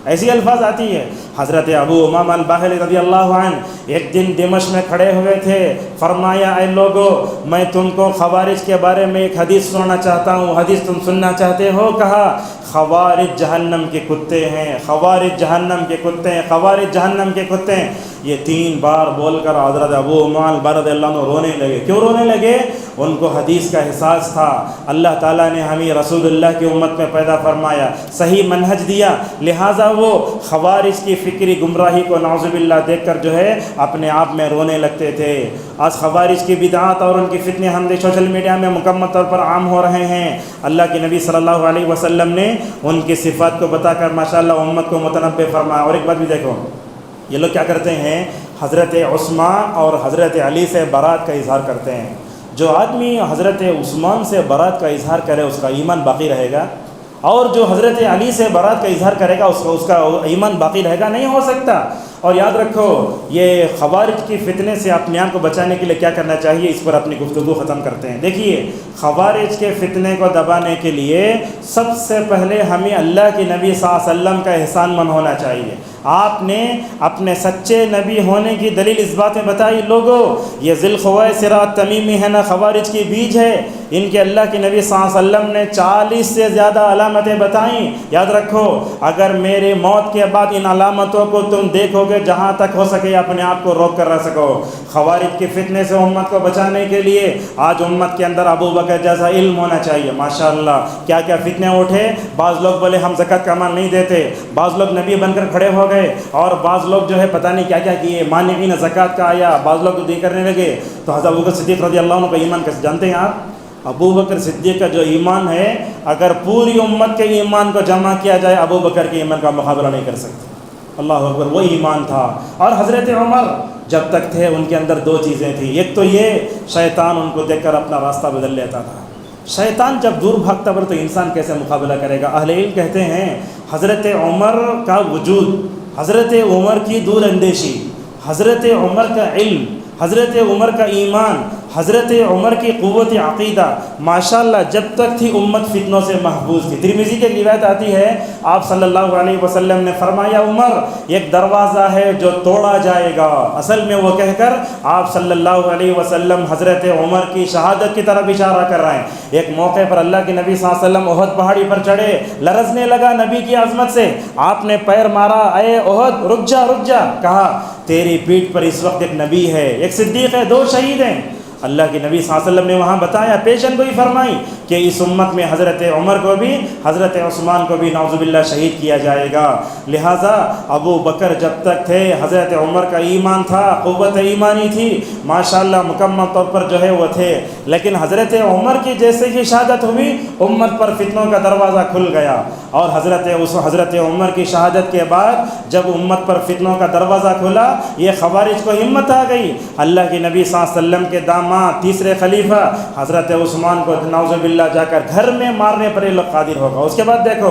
ایسی الفاظ آتی ہے۔ حضرت ابو امامہ الباہلی رضی اللہ عنہ ایک دن دمشق میں کھڑے ہوئے تھے، فرمایا اے لوگو میں تم کو خوارج کے بارے میں ایک حدیث سنانا چاہتا ہوں، حدیث تم سننا چاہتے ہو؟ کہا خوارج جہنم کے کتے ہیں، خوارج جہنم کے کتے ہیں، خوارج جہنم کے کتے ہیں۔ یہ 3 بار بول کر حضرت ابو امامہ الباہلی رضی اللہ عنہ رونے لگے۔ کیوں رونے لگے؟ ان کو حدیث کا احساس تھا، اللہ تعالیٰ نے ہمیں رسول اللہ کی امت میں پیدا فرمایا، صحیح منہج دیا، لہٰذا وہ خوارج کی فکری گمراہی کو نعوذ باللہ دیکھ کر جو ہے اپنے آپ میں رونے لگتے تھے۔ آج خوارج کی بدعات اور ان کی فتنے ہم سوشل میڈیا میں مکمل طور پر عام ہو رہے ہیں۔ اللہ کے نبی صلی اللہ علیہ وسلم نے ان کی صفات کو بتا کر ماشاءاللہ امت کو متنبع فرمایا۔ اور ایک بات بھی دیکھو، یہ لوگ کیا کرتے ہیں، حضرت عثمان اور حضرت علی سے برات کا اظہار کرتے ہیں۔ جو آدمی حضرت عثمان سے برات کا اظہار کرے اس کا ایمان باقی رہے گا، اور جو حضرت علی سے برات کا اظہار کرے گا اس کا ایمان باقی رہے گا؟ نہیں ہو سکتا۔ اور یاد رکھو، یہ خوارج کی فتنے سے اپنے آپ کو بچانے کے لیے کیا کرنا چاہیے، اس پر اپنی گفتگو ختم کرتے ہیں۔ دیکھیے، خوارج کے فتنے کو دبانے کے لیے سب سے پہلے ہمیں اللہ کے نبی صلی اللہ علیہ وسلم کا احسان مند ہونا چاہیے۔ آپ نے اپنے سچے نبی ہونے کی دلیل اس بات میں بتائی، لوگوں یہ ذی الخویصرہ تمیمی ہے نا، خوارج کی بیج ہے۔ ان کے اللہ کے نبی صلی اللہ علیہ وسلم نے 40 سے زیادہ علامتیں بتائیں۔ یاد رکھو، اگر میرے موت کے بعد ان علامتوں کو تم دیکھو گے، جہاں تک ہو سکے اپنے آپ کو روک کر رہ سکو۔ خوارج کے فتنے سے امت کو بچانے کے لیے آج امت کے اندر ابو بکر جیسا علم ہونا چاہیے۔ ماشاءاللہ کیا کیا فتنے اٹھے، بعض لوگ بولے ہم زکوٰۃ کا مال نہیں دیتے، بعض لوگ نبی بن کر کھڑے ہو گئے، اور بعض لوگ جو ہے پتہ نہیں کیا کیا کیے، مانعین زکوٰۃ کا آیا، بعض لوگ دی کرنے لگے۔ تو حضرت ابو بکر صدیق رضی اللہ عنہ کا ایمان کیسے جانتے ہیں آپ؟ ابو بکر صدیق کا جو ایمان ہے، اگر پوری امت کے ایمان کو جمع کیا جائے ابو بکر کے ایمان کا مقابلہ نہیں کر سکتے۔ اللہ اکبر، وہ ایمان تھا۔ اور حضرت عمر جب تک تھے ان کے اندر 2 چیزیں تھیں، ایک تو یہ شیطان ان کو دیکھ کر اپنا راستہ بدل لیتا تھا۔ شیطان جب دور بھاگتا پر تو انسان کیسے مقابلہ کرے گا؟ اہل علم کہتے ہیں حضرت عمر کا وجود، حضرت عمر کی دور اندیشی، حضرت عمر کا علم، حضرت عمر کا ایمان، حضرت عمر کی قوت عقیدہ ماشاءاللہ جب تک تھی امت فتنوں سے محفوظ تھی۔ ترمذی کی روایت آتی ہے، آپ صلی اللہ علیہ وسلم نے فرمایا عمر ایک دروازہ ہے جو توڑا جائے گا۔ اصل میں وہ کہہ کر آپ صلی اللہ علیہ وسلم حضرت عمر کی شہادت کی طرف اشارہ کر رہے ہیں۔ ایک موقع پر اللہ کے نبی صلی اللہ علیہ وسلم احد پہاڑی پر چڑھے، لرزنے لگا نبی کی عظمت سے، آپ نے پیر مارا، اے احد رک جا رک جا، کہا تیری پیٹھ پر اس وقت ایک نبی ہے، ایک صدیق ہے، 2 شہید ہیں۔ اللہ کے نبی صلی اللہ علیہ وسلم نے وہاں بتایا، پیشن گوئی فرمائی کہ اس امت میں حضرت عمر کو بھی حضرت عثمان کو بھی نعوذ باللہ شہید کیا جائے گا۔ لہٰذا ابو بکر جب تک تھے حضرت عمر کا ایمان تھا، قوت ایمانی تھی، ماشاءاللہ مکمل طور پر جو ہے وہ تھے۔ لیکن حضرت عمر کی جیسے ہی شہادت ہوئی امت پر فتنوں کا دروازہ کھل گیا، اور حضرت عمر کی شہادت کے بعد جب امت پر فتنوں کا دروازہ کھلا، یہ خوارج کو ہمت آ گئی۔ اللہ کے نبی صلی اللہ علیہ وسلم کے داماد تیسرے خلیفہ حضرت عثمان کو نعوذ باللہ جا کر گھر میں مارنے پر یہ لوگ قادر ہوگا۔ اس کے بعد دیکھو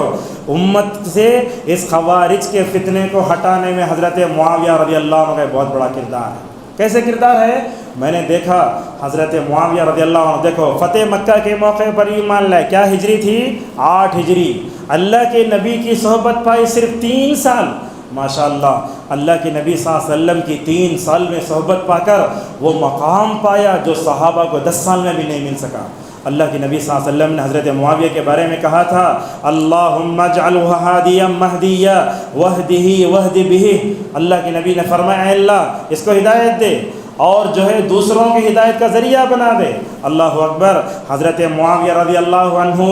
امت سے اس خوارج کے فتنے کو ہٹانے میں حضرت معاویہ رضی اللہ عنہ کا بہت بڑا کردار ہے۔ کیسے کردار ہے؟ میں نے دیکھا حضرت معاویہ رضی اللہ عنہ، دیکھو فتح مکہ کے موقع پر ایمان لائے، کیا ہجری تھی؟ 8 ہجری۔ اللہ کے نبی کی صحبت پائی صرف 3 سال۔ ماشاءاللہ اللہ کے نبی صلی اللہ علیہ وسلم کی 3 سال میں صحبت پا کر وہ مقام پایا جو صحابہ کو 10 سال میں بھی نہیں مل سکا۔ اللہ کے نبی صلی اللہ علیہ وسلم نے حضرت معاویہ کے بارے میں کہا تھا، اللہم اجعلہ ہادیا مہدیا وہدہ وہد بہ۔ اللہ کے نبی نے فرمایا اے اللہ اس کو ہدایت دے اور جو ہے دوسروں کی ہدایت کا ذریعہ بنا دے۔ اللہ اکبر۔ حضرت معاویہ رضی اللہ عنہ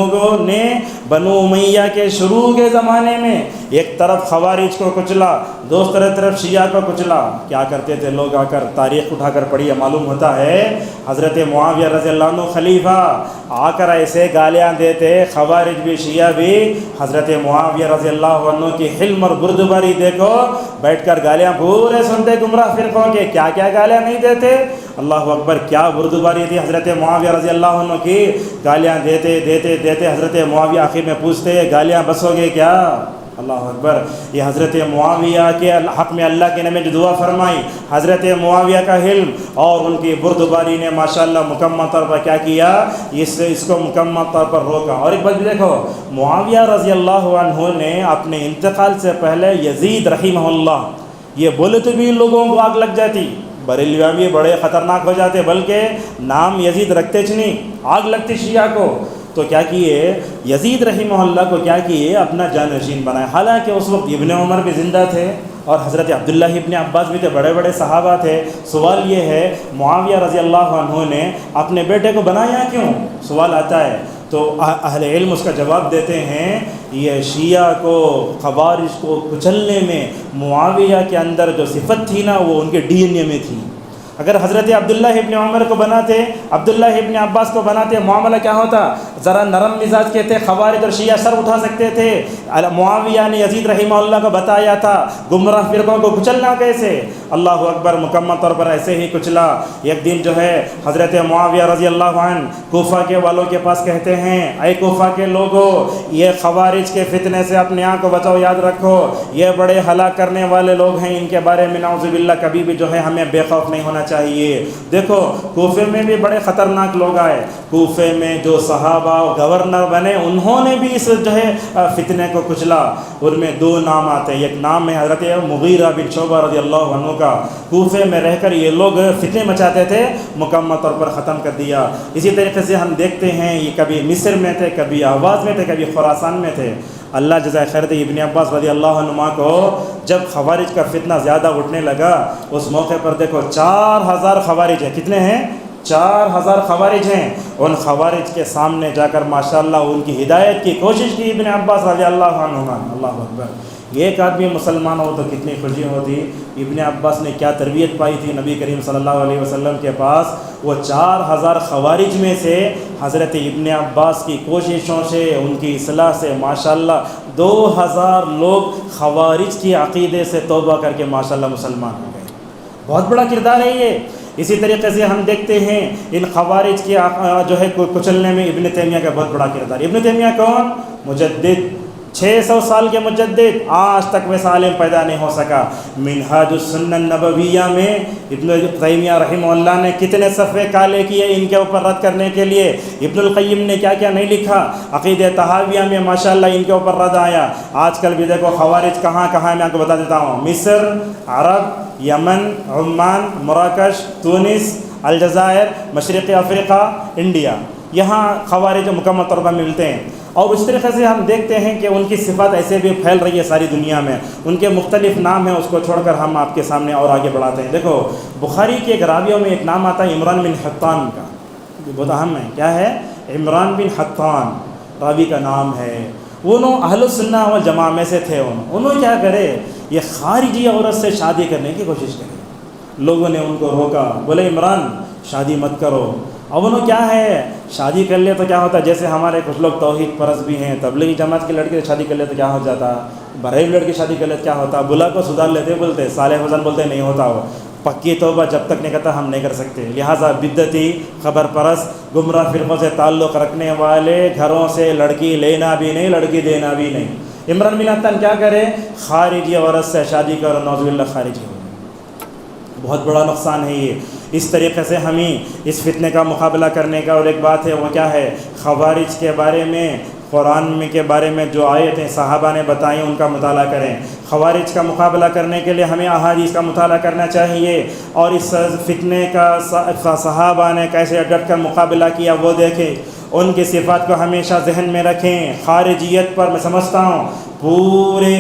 نے بنو امیہ کے شروع کے زمانے میں ایک طرف خوارج کو کچلا، دوسری طرف شیعہ کو کچلا۔ کیا کرتے تھے لوگ؟ آ کر تاریخ اٹھا کر پڑھیے، معلوم ہوتا ہے حضرت معاویہ رضی اللہ عنہ خلیفہ آ کر ایسے گالیاں دیتے، خوارج بھی شیعہ بھی۔ حضرت معاویہ رضی اللہ عنہ کی حلم اور بردباری دیکھو، بیٹھ کر گالیاں پورے سنتے گمراہ فرقوں کے، کیا کیا گالیاں نہیں دیتے۔ اللہ اکبر، کیا بردباری تھی حضرت معاویہ رضی اللہ عنہ کی۔ گالیاں دیتے دیتے دیتے حضرت معاویہ آخر میں پوچھتے گالیاں بسو گے کیا؟ اللہ اکبر. یہ حضرت معاویہ کے حق میں اللہ کے نبی نے دعا فرمائی. حضرت معاویہ کا حلم اور ان کی بردباری نے ماشاءاللہ مکمل طور پر کیا کیا, اس کو مکمل طور پر روکا. اور ایک بات بھی دیکھو, معاویہ رضی اللہ عنہ نے اپنے انتقال سے پہلے یزید رحمہ اللہ یہ بولے تو بھی لوگوں کو آگ لگ جاتی, بریلویاں بھی بڑے خطرناک ہو جاتے, بلکہ نام یزید رکھتے نہیں, آگ لگتی شیعہ کو. تو کیا کیے یزید رحمہ اللہ کو, کیا کیے اپنا جانشین بنائے. حالانکہ اس وقت ابن عمر بھی زندہ تھے اور حضرت عبداللہ ابن عباس بھی تھے, بڑے بڑے صحابہ تھے. سوال یہ ہے معاویہ رضی اللہ عنہ نے اپنے بیٹے کو بنایا کیوں, سوال آتا ہے. تو اہل علم اس کا جواب دیتے ہیں, یہ شیعہ کو خوارج کو کچلنے میں معاویہ کے اندر جو صفت تھی نا وہ ان کے ڈی این اے میں تھی. اگر حضرت عبداللہ ابن عمر کو بناتے, عبداللہ ابن عباس کو بناتے, معاملہ کیا ہوتا, ذرا نرم مزاج کے تھے, خوارج اور شیعہ سر اٹھا سکتے تھے. معاویہ نے یزید رحمہ اللہ کو بتایا تھا گمراہ فرقوں کو کچلنا کیسے. اللہ اکبر, مکمل طور پر ایسے ہی کچلا. ایک دن جو ہے حضرت معاویہ رضی اللہ عنہ کوفہ کے والوں کے پاس کہتے ہیں, اے کوفہ کے لوگوں, یہ خوارج کے فتنے سے اپنے آپ کو بچاؤ, یاد رکھو یہ بڑے ہلاک کرنے والے لوگ ہیں, ان کے بارے میں نعوذ باللہ کبھی بھی جو ہے ہمیں بے خوف نہیں ہونا چاہیے. دیکھو کوفے میں بھی بڑے خطرناک لوگ آئے, کوفے میں جو صحابہ گورنر بنے انہوں نے بھی اس جو ہے فتنے کو کچلا. ان میں دو نام آتے ہیں, ایک نام ہے حضرت مغیرہ بن شعبہ رضی اللہ عنہ کا. کوفے میں رہ کر یہ لوگ فتنے مچاتے تھے, مکمل طور پر ختم کر دیا. اسی طریقے سے ہم دیکھتے ہیں یہ کبھی مصر میں تھے, کبھی آواز میں تھے, کبھی خراسان میں تھے. اللہ جزائے خیر دے, ابن عباس رضی اللہ عنہ کو جب خوارج کا فتنہ زیادہ اٹھنے لگا اس موقع پر دیکھو 4000 خوارج ہیں. کتنے ہیں, 4000 خوارج ہیں. ان خوارج کے سامنے جا کر ماشاءاللہ ان کی ہدایت کی کوشش کی ابن عباس رضی اللہ عنہ. اللہ اکبر. ایک آدمی مسلمان ہو تو کتنی خوشی ہوتی. ابن عباس نے کیا تربیت پائی تھی نبی کریم صلی اللہ علیہ وسلم کے پاس. وہ 4000 خوارج میں سے حضرت ابن عباس کی کوششوں سے, ان کی اصلاح سے ماشاءاللہ 2000 لوگ خوارج کی عقیدے سے توبہ کر کے ماشاءاللہ مسلمان ہو گئے. بہت بڑا کردار ہے یہ. اسی طریقے سے ہم دیکھتے ہیں ان خوارج کی جو ہے کچلنے میں ابن تیمیہ کا بہت بڑا کردار. ابن تیمیہ کون, مجدد, 600 سال کے مجدد, آج تک ویسا عالم پیدا نہیں ہو سکا. منہاج السنہ النبویہ میں ابن تیمیہ رحمہ اللہ نے کتنے صفحے کالے کیے ان کے اوپر رد کرنے کے لیے. ابن القیم نے کیا کیا نہیں لکھا. عقیدہ طحاویہ میں ماشاءاللہ ان کے اوپر رد آیا. آج کل بھی دیکھو خوارج کہاں کہاں, میں آپ کو بتا دیتا ہوں, مصر, عرب, یمن, عمان, مراکش, تونس, الجزائر, مشرقی افریقہ, انڈیا, یہاں خوارج مکمل طور پر ملتے ہیں. اور اس طریقے سے ہم دیکھتے ہیں کہ ان کی صفات ایسے بھی پھیل رہی ہے ساری دنیا میں. ان کے مختلف نام ہیں, اس کو چھوڑ کر ہم آپ کے سامنے اور آگے بڑھاتے ہیں. دیکھو بخاری کے راویوں میں ایک نام آتا ہے عمران بن حطان کا, بہت اہم ہے. کیا ہے, عمران بن حطان راوی کا نام ہے. انہوں اہل السنہ والجماعہ میں سے تھے. انہوں کیا کرے, یہ خارجی عورت سے شادی کرنے کی کوشش کرے. لوگوں نے ان کو روکا, بولے عمران شادی مت کرو. اب انہوں کیا ہے, شادی کر لے تو کیا ہوتا ہے, جیسے ہمارے کچھ لوگ توحید پرست بھی ہیں, تبلیغی جماعت کے لڑکے سے شادی کر لے تو کیا ہو جاتا, بریلوی لڑکی شادی کر لے تو کیا ہوتا, بلا کو سدھار لیتے, بولتے صالح حسن بولتے نہیں ہوتا. وہ پکی توبہ جب تک نہیں کرتا ہم نہیں کر سکتے. لہٰذا بدعتی, خبر پرست, گمراہ فرقوں سے تعلق رکھنے والے گھروں سے لڑکی لینا بھی نہیں, لڑکی دینا بھی نہیں. عمران بن حطان کیا کرے, خارجی عورت سے شادی کرو, نعوذ باللہ خارجی ہو. بہت بڑا نقصان ہے یہ. اس طریقے سے ہمیں اس فتنے کا مقابلہ کرنے کا. اور ایک بات ہے, وہ کیا ہے, خوارج کے بارے میں قرآن میں کے بارے میں جو آیتیں صحابہ نے بتائیں ان کا مطالعہ کریں. خوارج کا مقابلہ کرنے کے لیے ہمیں احادیث کا مطالعہ کرنا چاہیے, اور اس فتنے کا صحابہ نے کیسے ڈٹ کر مقابلہ کیا وہ دیکھیں. ان کی صفات کو ہمیشہ ذہن میں رکھیں. خارجیت پر میں سمجھتا ہوں پورے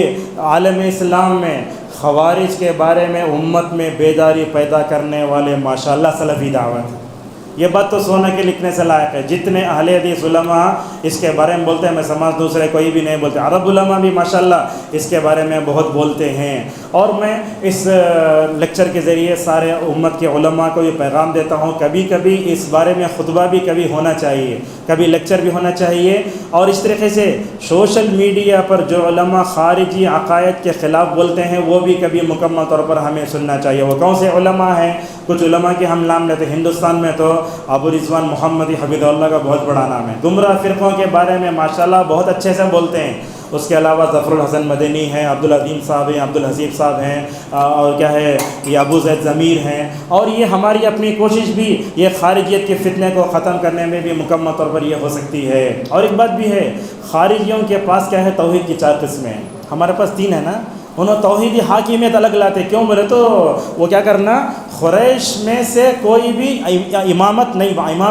عالم اسلام میں خوارج کے بارے میں امت میں بیداری پیدا کرنے والے ماشاءاللہ سلفی دعوت. یہ بات تو سونے کے لکھنے سے لائق ہے. جتنے اہل حدیث علماء اس کے بارے میں بولتے ہیں, میں سمجھ دوسرے کوئی بھی نہیں بولتے. عرب علماء بھی ماشاءاللہ اس کے بارے میں بہت بولتے ہیں. اور میں اس لیکچر کے ذریعے سارے امت کے علماء کو یہ پیغام دیتا ہوں, کبھی کبھی اس بارے میں خطبہ بھی کبھی ہونا چاہیے, کبھی لیکچر بھی ہونا چاہیے. اور اس طریقے سے سوشل میڈیا پر جو علماء خارجی عقائد کے خلاف بولتے ہیں وہ بھی کبھی مکمل طور پر ہمیں سننا چاہیے. وہ کون سے علماء ہیں, کچھ علماء کے ہم نام لیتے ہیں. ہندوستان میں تو ابو رضوان محمدی حفظہ اللہ کا بہت بڑا نام ہے. گمراہ فرقوں کے بارے میں ماشاءاللہ بہت اچھے سے بولتے ہیں. اس کے علاوہ ظفر الحسن مدنی ہیں، عبدالعظیم صاحب ہیں، عبدالحسیب صاحب ہیں، اور کیا ہے یہ ابو زید ضمیر ہیں، اور یہ ہماری اپنی کوشش بھی یہ خارجیت کے فتنے کو ختم کرنے میں بھی مکمل طور پر یہ ہو سکتی ہے۔ اور ایک بات بھی ہے، خارجیوں کے پاس کیا ہے، توحید کی 4 قسمیں ہیں، ہمارے پاس 3 ہے نا۔ انہوں توحیدی حاکمیت الگ لاتے، کیوں بولے تو وہ کیا کرنا، قریش میں سے کوئی بھی امام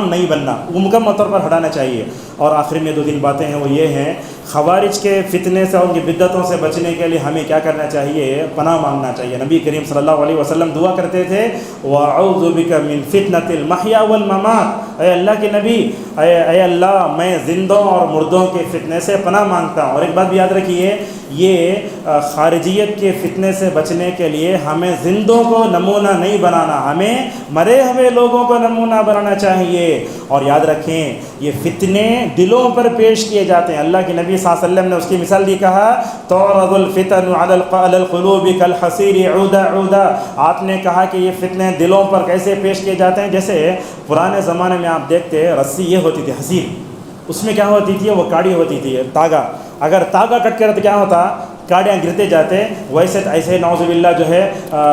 نہیں بننا، وہ مکمل طور پر ہٹانا چاہیے۔ اور آخر میں 2 باتیں ہیں، وہ یہ ہیں خوارج کے فتنے سے اور ان کی بدعتوں سے بچنے کے لیے ہمیں کیا کرنا چاہیے، پناہ مانگنا چاہیے۔ نبی کریم صلی اللہ علیہ وسلم دعا کرتے تھے وَأَعُوذُ بِكَ مِن فِتْنَةِ الْمَحْيَا وَالْمَمَاتِ، اے اللہ کے نبی، اے اللہ میں زندوں اور مردوں کے فتنے سے پناہ مانگتا ہوں۔ اور ایک بات بھی یاد رکھیے، یہ خارجیت کے فتنے سے بچنے کے لیے ہمیں زندوں کو نمونہ نہیں بنانا، ہمیں مرے ہوئے لوگوں کو نمونہ بنانا چاہیے۔ اور یاد رکھیں یہ فتنے دلوں پر پیش کیے جاتے ہیں۔ اللہ کے نبی صلی اللہ علیہ وسلم نے اس کی مثال دی، کہا تعرض الفتن علی القلوب کالحصیر عودا عودا، آپ نے کہا کہ یہ فتنے دلوں پر کیسے پیش کیے جاتے ہیں، جیسے پرانے زمانے میں آپ دیکھتے رسی یہ ہوتی تھی حصیر، اس میں کیا ہوتی تھی، وہ کاڑی ہوتی تھی، تاگا، اگر تاگا کٹ کر تو کیا ہوتا، کاڑیاں گرتے جاتے، ویسے ایسے نعوذ باللہ جو ہے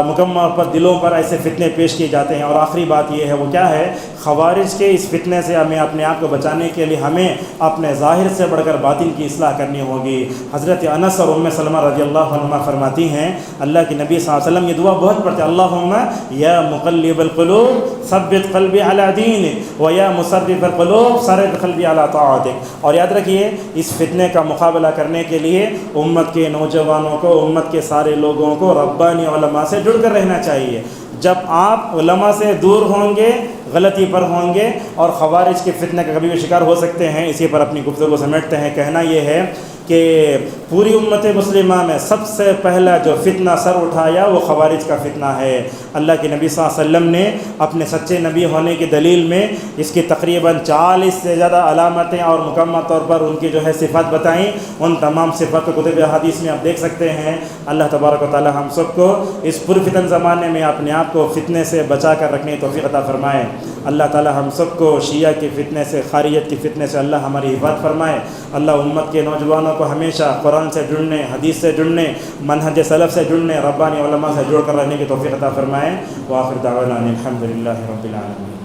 مکمل پر دلوں پر ایسے فتنے پیش کیے جاتے ہیں۔ اور آخری بات یہ ہے، وہ کیا ہے، خوارج کے اس فتنے سے ہمیں اپنے آپ کو بچانے کے لیے ہمیں اپنے ظاہر سے بڑھ کر باطن کی اصلاح کرنی ہوگی۔ حضرت انس اور ام سلمہ رضی اللہ عنہما فرماتی ہیں اللہ کے نبی صلی اللہ علیہ وسلم یہ دعا بہت پڑھتے، اللہم یا مقلب القلوب ثبت قلبی علی دینک و یا مصرف القلوب صرف قلبی علی طاعتک۔ اور یاد رکھیے اس فتنے کا مقابلہ کرنے کے لیے امت کے نوجوانوں کو، امت کے سارے لوگوں کو ربانی علماء سے جڑ کر رہنا چاہیے۔ جب آپ علماء سے دور ہوں گے غلطی پر ہوں گے اور خوارج کے فتنے کا کبھی بھی شکار ہو سکتے ہیں۔ اسی پر اپنی گفتگو سمیٹتے ہیں، کہنا یہ ہے کہ پوری امت مسلمہ میں سب سے پہلا جو فتنہ سر اٹھایا وہ خوارج کا فتنہ ہے۔ اللہ کے نبی صلی اللہ علیہ وسلم نے اپنے سچے نبی ہونے کی دلیل میں اس کی تقریباً 40 سے زیادہ علامتیں اور مکمل طور پر ان کی جو ہے صفات بتائیں۔ ان تمام صفات کو کتب احادیث میں آپ دیکھ سکتے ہیں۔ اللہ تبارک و تعالی ہم سب کو اس پرفتن زمانے میں اپنے آپ کو فتنے سے بچا کر رکھنے کی توفیق عطا فرمائے۔ اللہ تعالی ہم سب کو شیعہ کے فتنے سے، خاریت کے فتنے سے اللہ ہماری حفاظت فرمائے۔ اللہ امت کے نوجوانوں کو ہمیشہ قرآن سے جڑنے، حدیث سے جڑنے، منہج سلف سے جڑنے، ربانی علماء سے جوڑ کر رہنے کی توفیق عطا فرمائے۔ وآخر دعوانا الحمد للہ رب العالمین۔